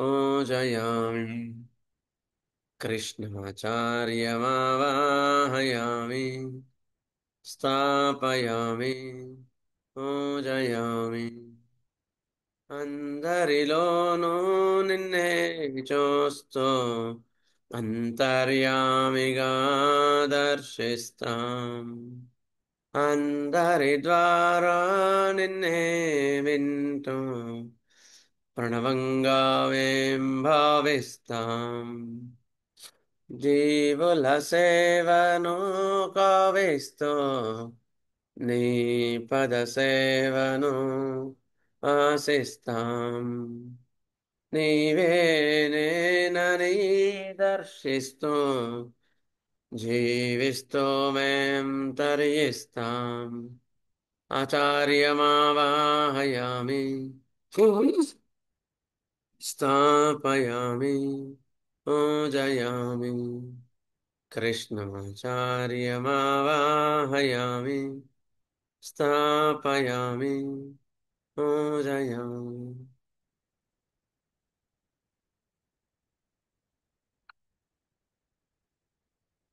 पूजयामि कृष्णाचार्यमावाहयामि स्थापयामि पूजयामि అందరిలోనూ నిన్నే చూస్తూ అంతర్యామిగా దర్శిస్తాం అందరి ద్వారా నిన్నే వింటూ ప్రణవంగా వేం భావిస్తాం జీవుల సేవను కావిస్తూ నీ పద సేవను ఆశిస్తాం నీవే నేనని దర్శిస్తూ జీవిస్తూ మేం తరిస్తాం ఆచార్యమావాహయామి స్థాపయామి పూజయామి కృష్ణమాచార్యమావాహయామి స్థాపయామి పూజయామి.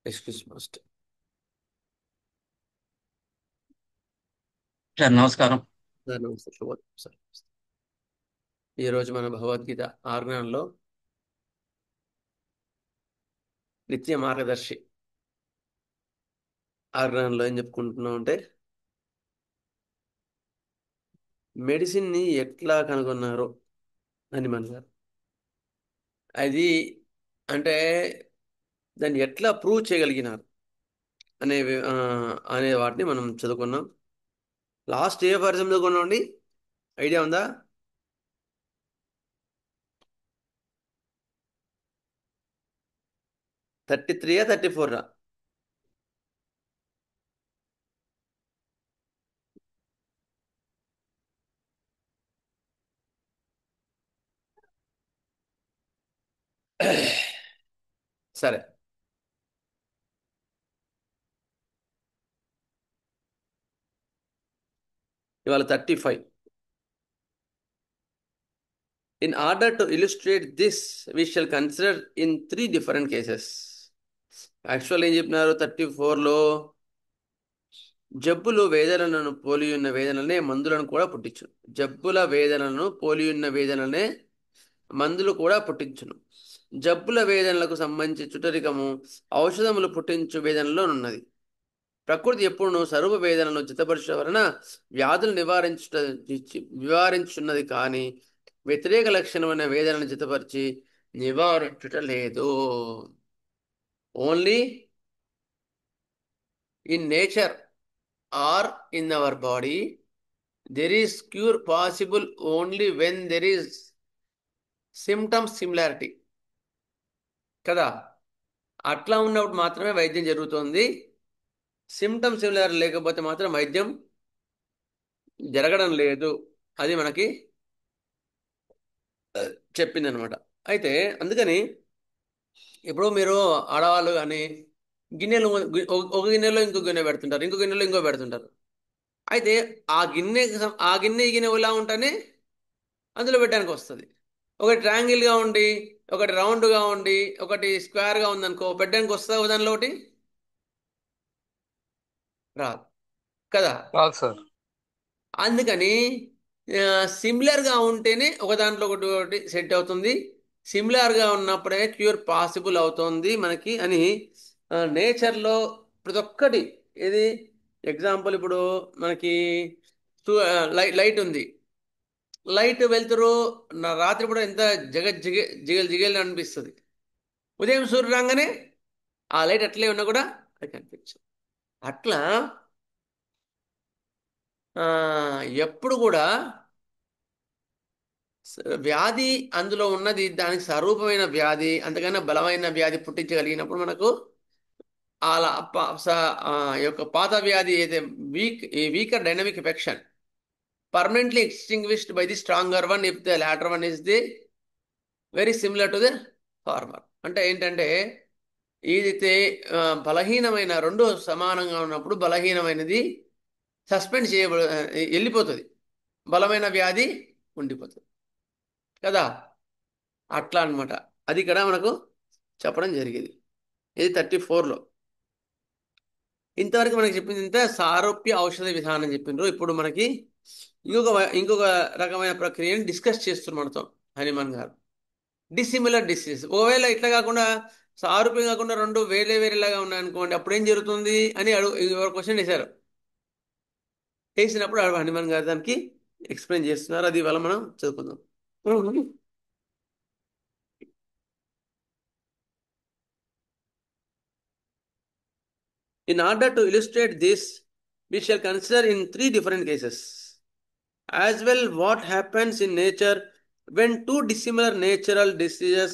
Excuse master. సార్ నమస్కారం. సార్ నమస్తే. శుభోదయం సార్. ఈరోజు మన భగవద్గీత ఆజ్ఞానంలో నిత్య మార్గదర్శి ఆజ్ఞానంలో ఏం చెప్పుకుంటున్నాం అంటే మెడిసిన్ని ఎట్లా కనుగొన్నారు అని మన గారు అది అంటే దాన్ని ఎట్లా ప్రూవ్ చేయగలిగినారు అనే అనే వాటిని మనం చదువుకున్నాం. లాస్ట్ ఏ వర్జం చదువుకున్నాం అండి, ఐడియా ఉందా? 33 34? సరే, ఇవాళ 35. In order to illustrate this, we shall consider in 3 different cases. Actual ఏం చెప్పినారు 34లో? జబ్బులు వేదనలను పోలియున్న వేదనలనే మందులను కూడా పుట్టించును. జబ్బుల వేదనలను పోలియున్న వేదనలనే మందులు కూడా పుట్టించును. జబ్బుల వేదనలకు సంబంధించి చుట్టరికము ఔషధములు పుట్టించు వేదనలో ఉన్నది. ప్రకృతి ఎప్పుడును సర్వ వేదనను చిత్తపరచడం వలన వ్యాధులు నివారించున్నది కానీ వ్యతిరేక లక్షణమైన వేదనను చిత్తపరిచి నివారించుట లేదు. Only in nature or in our body there is cure possible only when there is symptom similarity కదా. అట్లా ఉన్నప్పుడు మాత్రమే వైద్యం జరుగుతుంది. సిమ్టమ్ సిమిలర్ లేకపోతే మాత్రం వైద్యం జరగడం లేదు. అది మనకి చెప్పింది అనమాట. అయితే అందుకని ఇప్పుడు మీరు ఆడవాళ్ళు కానీ గిన్నెలు ఒక గిన్నెలో ఇంకో గిన్నె పెడుతుంటారు, ఇంకో గిన్నెలో ఇంకో పెడుతుంటారు. అయితే ఆ గిన్నె ఈ గిన్నె ఎలా ఉంటేనే అందులో పెట్టడానికి వస్తుంది. ఒకటి ట్రయాంగిల్గా ఉండి ఒకటి రౌండ్గా ఉండి ఒకటి స్క్వేర్గా ఉందనుకో, పెట్టడానికి వస్తుందా దానిలో ఒకటి? రాదు కదా. కాదు సార్. అందుకని సిమిలర్గా ఉంటేనే ఒక దాంట్లో ఒకటి ఒకటి సెట్ అవుతుంది. సిమిలర్గా ఉన్నప్పుడే క్యూర్ పాసిబుల్ అవుతుంది మనకి అని నేచర్లో ప్రతి ఒక్కటి. ఇది ఎగ్జాంపుల్ ఇప్పుడు మనకి లైట్ ఉంది. లైట్ వెళ్తురు రాత్రి కూడా ఎంత జిగల్ జిగల్ అనిపిస్తుంది. ఉదయం సూర్యుడు రాగానే ఆ లైట్ అట్లే ఉన్నా కూడా అది కనిపించదు. అట్లా ఎప్పుడు కూడా వ్యాధి అందులో ఉన్నది దానికి స్వరూపమైన వ్యాధి, అంతకన్నా బలమైన వ్యాధి పుట్టించగలిగినప్పుడు మనకు అలా యొక్క పాత వ్యాధి ఏదైతే weaker dynamic affection permanently extinguished by the stronger one if the latter one is the very similar to the former. అంటే ఏంటంటే ఏదైతే బలహీనమైన రెండు సమానంగా ఉన్నప్పుడు బలహీనమైనది సస్పెండ్ వెళ్ళిపోతుంది, బలమైన వ్యాధి ఉండిపోతుంది కదా. అట్లా అన్నమాట. అది ఇక్కడ మనకు చెప్పడం జరిగింది. ఇది 34లో. ఇంతవరకు మనకి చెప్పింది ఇంత సారూప్య ఔషధ విధానం చెప్పిండ్రు. ఇప్పుడు మనకి ఇంకొక రకమైన ప్రక్రియను డిస్కస్ చేస్తున్నారు మనతో హనుమాన్ గారు. Dissimilar disease. ఒకవేళ ఇట్లా కాకుండా సారూప్యం కాకుండా రెండు వేరే వేరేలాగా ఉన్నాయనుకోండి, అప్పుడు ఏం జరుగుతుంది అని ఎవరు క్వశ్చన్ వేశారు. వేసినప్పుడు హనుమాన్ గారు దానికి ఎక్స్ప్లెయిన్ చేస్తున్నారు. అది వల్ల మనం చదువుకుందాం. In order to illustrate this, we shall consider in three different cases. As well, what happens in nature when two dissimilar natural diseases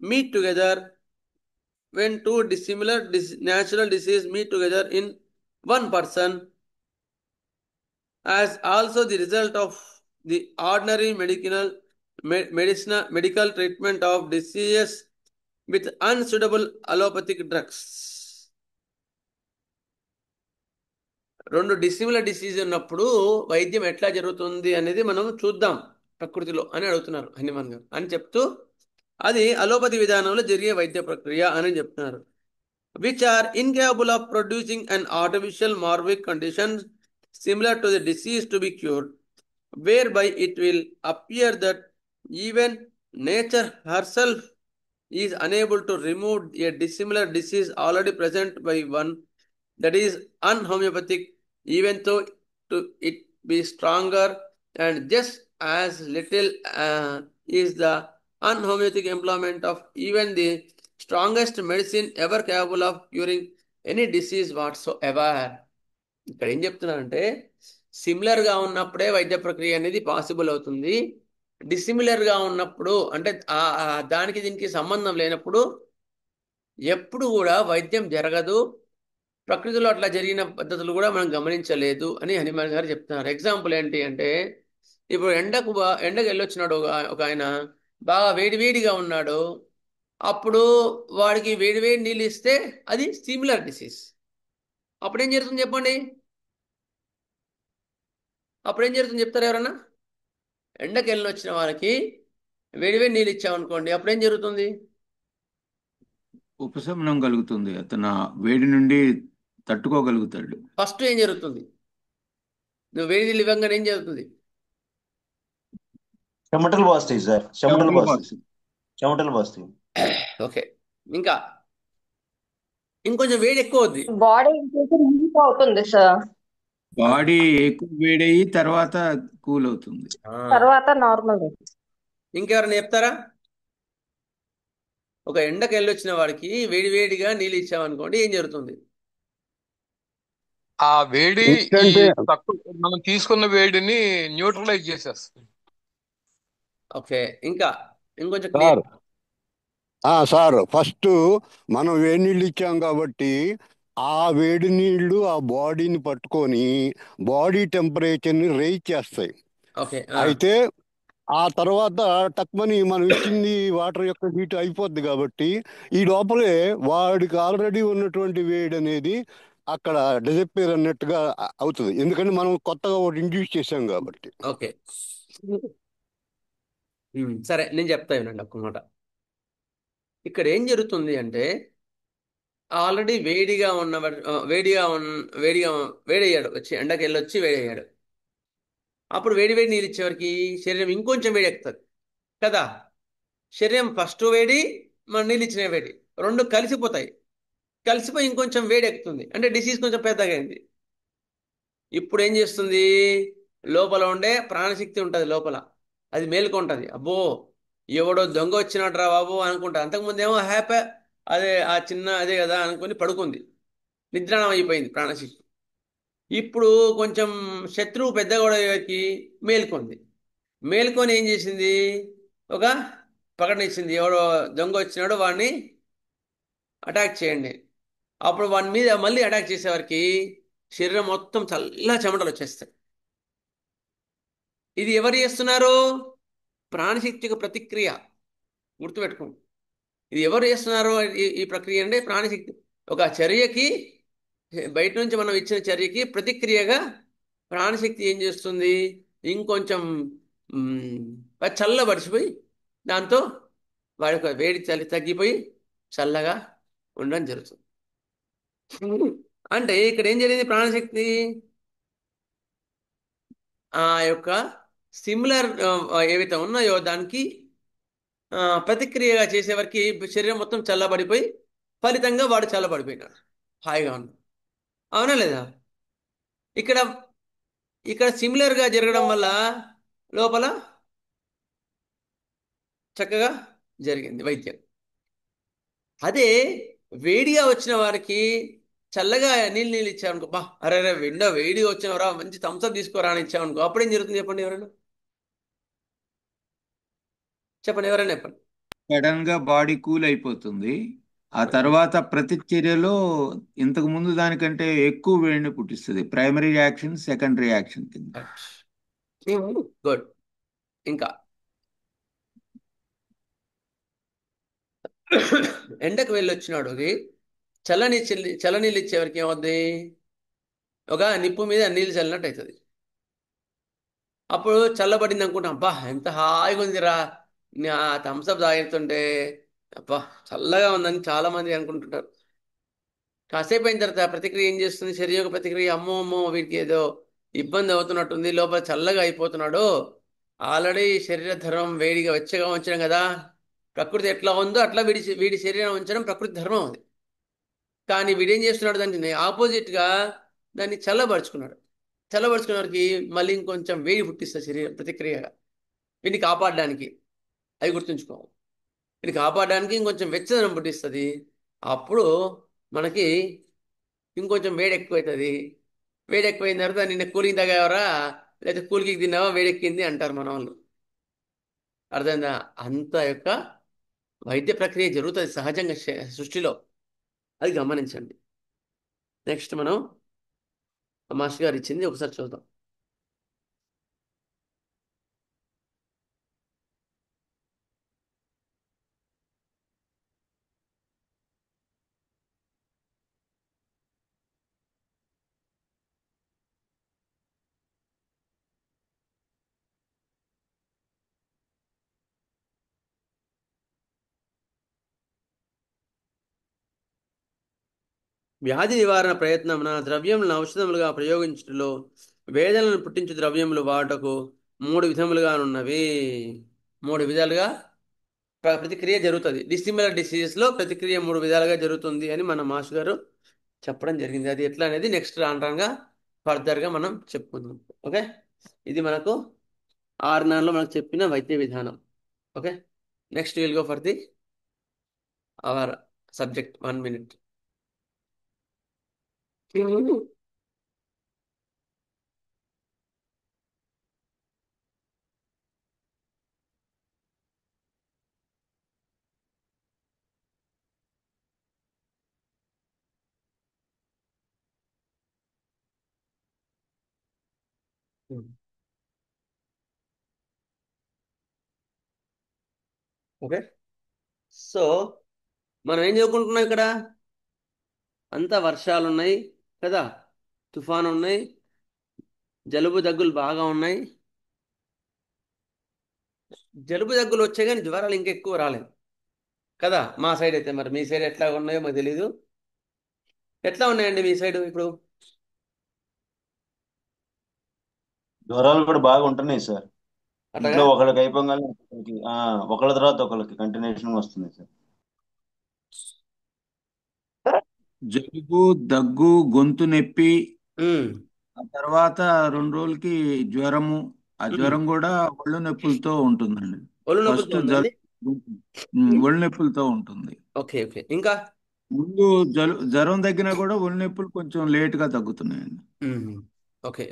meet together, when two dissimilar natural diseases meet together in one person, as also the result of the ordinary medical treatment of diseases with unsuitable allopathic drugs. రెండు dissimilar disease ఉన్నప్పుడు వైద్యం ఎట్లా జరుగుతుంది అనేది మనం చూద్దాం ప్రకృతిలో అని అడుగుతున్నారు హనుమాన్ గారు అని చెప్తూ, అది అలోపతి విధానంలో జరిగే వైద్య ప్రక్రియ అని చెప్తున్నారు. Which are incapable of producing an artificial morbid condition similar to the disease to be cured, where by it will appear that even nature herself is unable to remove a dissimilar disease already present by one that is unhomeopathic, even though it be stronger, and just as little is the unhomeopathic employment of even the strongest medicine ever capable of curing any disease whatsoever. ఇక్కడ ఏం చెప్తున్నారంటే, సిమిలర్గా ఉన్నప్పుడే వైద్య ప్రక్రియ అనేది possible అవుతుంది. డిసిమిలర్గా ఉన్నప్పుడు అంటే దానికి దీనికి సంబంధం లేనప్పుడు ఎప్పుడు కూడా వైద్యం జరగదు. ప్రకృతిలో అట్లా జరిగిన పద్ధతులు కూడా మనం గమనించలేదు అని హనుమాన్ గారు చెప్తున్నారు. ఎగ్జాంపుల్ ఏంటి అంటే, ఇప్పుడు ఎండకు వెళ్ళొచ్చినాడు ఒక ఆయన, బాగా వేడివేడిగా ఉన్నాడు. అప్పుడు వాడికి వేడివేడి నీళ్ళు ఇస్తే అది సిమిలర్ డిసీజ్. అప్పుడేం జరుగుతుంది చెప్పండి? అప్పుడేం జరుగుతుంది చెప్తారు ఎవరన్నా? ఎండకి వెళ్ళొచ్చిన వాళ్ళకి వేడివేడి నీళ్ళు ఇచ్చామనుకోండి, అప్పుడేం జరుగుతుంది? ఉపశమనం కలుగుతుంది, అతను వేడి నుండి తట్టుకోగలుగుతాడు. ఫస్ట్ ఏం జరుగుతుంది? నువ్వు వేడి నీళ్ళు ఇవ్వగానే ఏం జరుగుతుంది? చెమటలు పోస్తాయి సార్, చెమటలు పోస్తాయి, చెమటలు పోస్తాయి. ఓకే, ఇంకా ఇంకొంచెం వేడి ఎక్కువ అవుద్ది, బాడీ హీట్ అవుతుంది సార్, బాడీ ఎక్కువ వేడయ్యి తర్వాత కూల్ అవుతుంది, తర్వాత నార్మల్. ఇంకెవరైనా చెప్తారా? ఒక ఎండకి వెళ్ళొచ్చిన వాడికి వేడి వేడిగా నీళ్ళు ఇచ్చామనుకోండి, ఏం జరుగుతుంది? ఆ వేడి మనం తీసుకున్న వేడిని న్యూట్రలైజ్ చేసేస్తుంది. ఓకే, ఇంకా ఇంకొంచెం సార్ ఫస్ట్ మనం వేడి నీళ్ళు ఇచ్చాం కాబట్టి ఆ వేడి నీళ్లు ఆ బాడీని పట్టుకొని బాడీ టెంపరేచర్ని రైజ్ చేస్తాయి. ఓకే, అయితే ఆ తర్వాత టక్మని మనం ఇచ్చింది వాటర్ యొక్క హీట్ అయిపోద్ది కాబట్టి ఈ లోపలే వాడికి ఆల్రెడీ ఉన్నటువంటి వేడి అనేది అక్కడ డిసప్పేర్ అన్నట్టుగా అవుతుంది, ఎందుకంటే మనం కొత్తగా ఒకటి ఇండ్యూస్ చేసాం కాబట్టి. ఓకే, సరే నేను చెప్తా వినండి ఒక్క మాట. ఇక్కడ ఏం జరుగుతుంది అంటే, ఆల్రెడీ వేడయ్యాడు, వచ్చి ఎండకి వెళ్ళొచ్చి వేడయ్యాడు. అప్పుడు వేడి నీళ్ళు ఇచ్చేవారికి శరీరం ఇంకొంచెం వేడి ఎక్కుతుంది కదా. శరీరం ఫస్ట్ వేడి, మన నీళ్ళు ఇచ్చిన వేడి రెండు కలిసిపోతాయి. కలిసిపోయి ఇంకొంచెం వేడి ఎక్కుతుంది, అంటే డిసీజ్ కొంచెం పెద్దగా అయింది. ఇప్పుడు ఏం చేస్తుంది? లోపల ఉండే ప్రాణశక్తి ఉంటుంది లోపల, అది మేలుకుంటుంది. అబ్బో ఎవడో దొంగ వచ్చినట్టు రా బాబు అనుకుంటా. అంతకుముందేమో హ్యాపీ, అదే కదా అనుకుని పడుకుంది, నిద్రాణం అయిపోయింది ప్రాణశక్తి. ఇప్పుడు కొంచెం శత్రువు పెద్దగొడకి మేల్కొంది. మేల్కొని ఏం చేసింది? ఒక ప్రకటన ఎవడో దొంగ వచ్చినాడో వాడిని అటాక్ చేయండి. అప్పుడు వాడి మీద మళ్ళీ అటాక్ చేసేవారికి శరీరం మొత్తం చల్ల చెమటలు వచ్చేస్తాయి. ఇది ఎవరు చేస్తున్నారు? ప్రాణశక్తికి ప్రతిక్రియ, గుర్తుపెట్టుకోండి. ఇది ఎవరు చేస్తున్నారు ఈ ప్రక్రియ అంటే ప్రాణశక్తి. ఒక చర్యకి, బయట నుంచి మనం ఇచ్చిన చర్యకి ప్రతిక్రియగా ప్రాణశక్తి ఏం చేస్తుంది? ఇంకొంచెం చల్లబడిచిపోయి దాంతో వాడి యొక్క వేడి చలి తగ్గిపోయి చల్లగా ఉండడం జరుగుతుంది. అంటే ఇక్కడ ఏం జరిగింది? ప్రాణశక్తి ఆ యొక్క సిమిలర్ ఏవైతే ఉన్నాయో దానికి ప్రతిక్రియగా చేసేవరకు శరీరం మొత్తం చల్లబడిపోయి ఫలితంగా వాడు చల్లబడిపోయినాడు, హాయిగా ఉన్నాడు. అవునా లేదా? ఇక్కడ ఇక్కడ సిమిలర్ గా జరగడం వల్ల లోపల చక్కగా జరిగింది వైద్యం. అదే వేడిగా వచ్చిన వారికి చల్లగా నీళ్ళు నీళ్ళు ఇచ్చామనుకో, బా అరే అరే వేడిగా వచ్చినవరా మంచి థమ్స్అప్ తీసుకోరా అని ఇచ్చామనుకో, అప్పుడేం జరుగుతుంది చెప్పండి? ఎవరైనా చెప్పండి, ఎవరైనా చెప్పండి. సడన్ గా బాడీ కూల్ అయిపోతుంది. ఆ తర్వాత ప్రతిచర్యలో ఇంతకు ముందు దానికంటే ఎక్కువ వేడిని పుట్టిస్తుంది. ప్రైమరీ రియాక్షన్, సెకండరీ రియాక్షన్ కింద. గుడ్. ఇంకా ఎండకు వెళ్ళి వచ్చినాడు చల్లనీళ్ళు ఇచ్చేవరకు ఏమవుద్ది? ఒక నిప్పు మీద నీళ్ళు చల్లినట్టు అవుతుంది. అప్పుడు చల్లబడింది అనుకుంటాం, అబ్బా ఎంత హాయిగా ఉందిరా థమ్స్అప్ తాగుతుంటే, అబ్బా చల్లగా ఉందని చాలా మంది అనుకుంటుంటారు. కాసేపు అయిన తర్వాత ప్రతిక్రియ ఏం చేస్తుంది? శరీర యొక్క ప్రతిక్రియ, అమ్మో అమ్మో వీడికి ఏదో ఇబ్బంది అవుతున్నట్టుంది, లోపల చల్లగా అయిపోతున్నాడు, ఆల్రెడీ శరీర ధర్మం వేడిగా వెచ్చగా ఉంచడం కదా, ప్రకృతి ఎట్లా ఉందో అట్లా వీడి వీడి శరీరం ఉంచడం ప్రకృతి ధర్మం ఉంది. కానీ వీడేం చేస్తున్నాడు? దాన్ని ఆపోజిట్గా దాన్ని చల్లబరుచుకున్నాడు. చల్లబరుచుకున్నవారికి మళ్ళీ ఇంకొంచెం వేడి పుట్టిస్తుంది శరీరం ప్రతిక్రియగా, వీడిని కాపాడడానికి. అవి గుర్తుంచుకోవాలి. వీడిని కాపాడడానికి ఇంకొంచెం వెచ్చదనం పుట్టిస్తుంది. అప్పుడు మనకి ఇంకొంచెం వేడి ఎక్కువవుతుంది. వేడి ఎక్కువైన తర్వాత నిన్న కూలింగ్ తాగావరా, లేకపోతే కూలింగ్ తిన్నావా, వేడెక్కింది అంటారు మన వాళ్ళు. అర్థమైందా? అంత యొక్క వైద్య ప్రక్రియ జరుగుతుంది సహజంగా సృష్టిలో, అది గమనించండి. నెక్స్ట్ మనం మాస్టర్ గారు ఇచ్చింది ఒకసారి చూద్దాం. వ్యాధి నివారణ ప్రయత్నమున ద్రవ్యములను ఔషధములుగా ప్రయోగించుటలో వేదనలను పుట్టించు ద్రవ్యములు వాటకు 3 విధములుగా ఉన్నవి. 3 విధాలుగా ప్రతిక్రియ జరుగుతుంది. డిసిమిలర్ డిసీజెస్లో ప్రతిక్రియ 3 విధాలుగా జరుగుతుంది అని మన మాస్టర్ గారు చెప్పడం జరిగింది. అది ఎట్లా అనేది నెక్స్ట్ రానుగా ఫర్దర్గా మనం చెప్పుకుందాం. ఓకే, ఇది మనకు 6 నెలల్లో మనకు చెప్పిన వైద్య విధానం. Okay, next will go for the our subject 1 minute. Okay, so మనం ఏం చదువుకుంటున్నాం ఇక్కడ? అంతా వర్షాలు ఉన్నాయి కదా, తుఫాను ఉన్నాయి, జలుబు దగ్గులు బాగా ఉన్నాయి. జలుబు దగ్గులు వచ్చాయి కానీ జ్వరాలు ఇంకా ఎక్కువ రాలేదు కదా మా సైడ్ అయితే. మరి మీ సైడ్ ఎట్లా ఉన్నాయో మాకు తెలీదు. ఎట్లా ఉన్నాయండి మీ సైడ్ ఇప్పుడు? జ్వరాలు కూడా బాగా ఉంటున్నాయి సార్. అట్లాగా ఇంట్లో ఒకళ్ళకి అయిపోగానే ఒకళ్ళకి, ఒకళ్ళ తర్వాత ఒకళ్ళకి కంటిన్యూషన్ వస్తుంది సార్. జలుబు, దగ్గు, గొంతు నొప్పి, ఉమ్, ఆ తర్వాత 2 రోజులకి జ్వరము. ఆ ఉమ్. జ్వరం కూడా ఒళ్ళు నొప్పులతో ఉంటుందండి. ఒళ్ళు నొప్పులతో ఫస్ట్ ఉందండి. ఒళ్ళు నొప్పులతో ఉంటుంది. ఓకే ఓకే, ఇంకా ముందు జ్వరం తగ్గినా కూడా ఒళ్ళు నొప్పులు కొంచెం లేట్ గా తగ్గుతున్నాయండి. ఉమ్, ఓకే.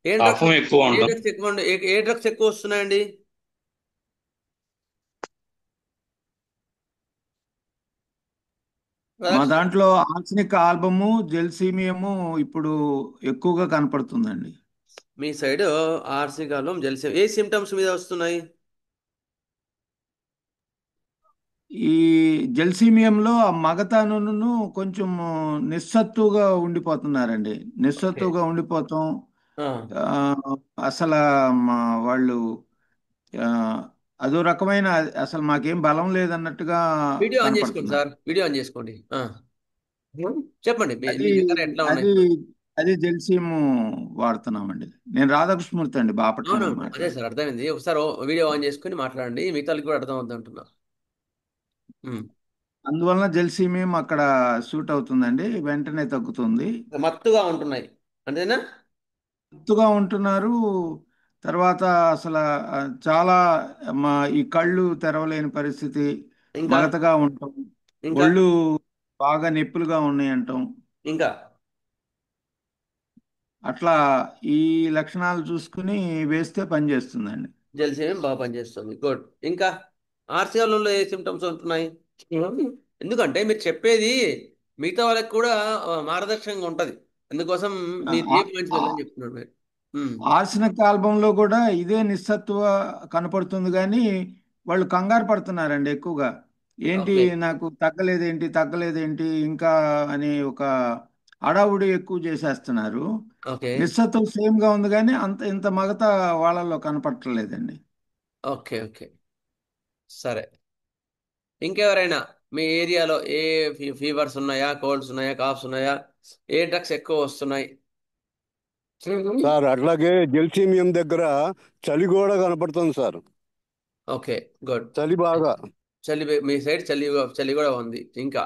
ఏ కఫం డ్రగ్స్ ఎక్కువ ఏ ఉంటాం. డ్రగ్స్ ఎక్కువ ఏ డ్రగ్స్ ఎక్కువ వస్తున్నాయండి? మా బ్రదర్స్, దాంట్లో ఆర్సనిక్ ఆల్బము, జెల్సీమియము ఇప్పుడు ఎక్కువగా కనపడుతుందండి. మీ సైడ్ ఆర్సీ కాలం జెల్సీ ఏ సిమ్టమ్స్ మీద వస్తున్నాయి? ఈ జెల్సీమియంలో ఆ మగతనును కొంచెం నిస్సత్తుగా ఉండిపోతున్నారండి. ఓకే. నిస్సత్తుగా ఉండిపోతాం. ఆ, ఆ, అసలు మా వాళ్ళు ఆ, అదో రకమైన అసలు మాకేం బలం లేదన్నట్టుగా వీడియో ఆన్ చేసుకోండి కనపడుతున్నారు. సార్, వీడియో ఆన్ చేసుకోండి. చెప్పండి మీ అది మీ దగ్గర ఎట్లా ఉన్నాయి అది ఇప్పుడు. అది జెల్సీము వాడుతున్నామండి. నేను రాధాకృష్ణమూర్తి అండి, బాపట్ల నుండి అవునవును, అదే మాట్లాడు. సార్ అర్థమైంది. ఒకసారి వీడియో ఆన్ చేసుకుని మాట్లాడండి, మిగతా వాళ్ళకి కూడా అర్థం అవుతుంది అంటున్నా. అందువలన జెల్సీమియం అక్కడ సూట్ అవుతుందండి, వెంటనే తగ్గుతుంది. మత్తుగా ఉంటున్నాయి అంతేనా? ఎత్తుగా ఉంటున్నారు. తర్వాత అసలు చాలా ఈ కళ్ళు తెరవలేని పరిస్థితి, ఇంకా మగతగా ఉండటం, ఇంకా ఒళ్ళు బాగా నొప్పులుగా ఉన్నాయి అంటాం. ఇంకా అట్లా ఈ లక్షణాలు చూసుకుని వేస్తే పనిచేస్తుందండి. జెల్సీయం బాగా పనిచేస్తుంది. గుడ్. ఇంకా ఆర్సిఎల్లో ఏ సిమ్టమ్స్ ఉంటున్నాయి? ఎందుకంటే మీరు చెప్పేది మిగతా వాళ్ళకి కూడా మార్గదర్శకంగా ఉంటది, అందుకోసం మీరు ఏ పాయింట్స్ వెళ్ళని చెప్తున్నారు మీరు. ఆర్సెనిక్ ఆల్బంలో కూడా ఇదే నిస్సత్వ కనపడుతుంది, కానీ వాళ్ళు కంగారు పడుతున్నారండి ఎక్కువగా. ఏంటి ఓకే. నాకు తగ్గలేదేంటి తగ్గలేదేంటి ఇంకా అని ఒక హడావుడి ఎక్కువ చేసేస్తున్నారు. ఓకే. నిస్సత్వం సేమ్గా ఉంది, కానీ అంత ఇంత మగత వాళ్ళల్లో కనపడలేదండి. ఓకే. ఓకే. సరే. ఇంకెవరైనా మీ ఏరియాలో ఏ ఫీవర్స్ ఉన్నాయా, కోల్డ్స్ ఉన్నాయా, కాఫ్స్ ఉన్నాయా, ఏ డ్రగ్స్ ఎక్కువ వస్తున్నాయి? సార్ అట్లాగే జెల్సీమియం దగ్గర చలి కూడా కనపడుతుంది సార్. ఓకే. గుడ్. చలి బాగా. చలి మీ సైడ్ చలి చలి కూడా ఉంది. ఇంకా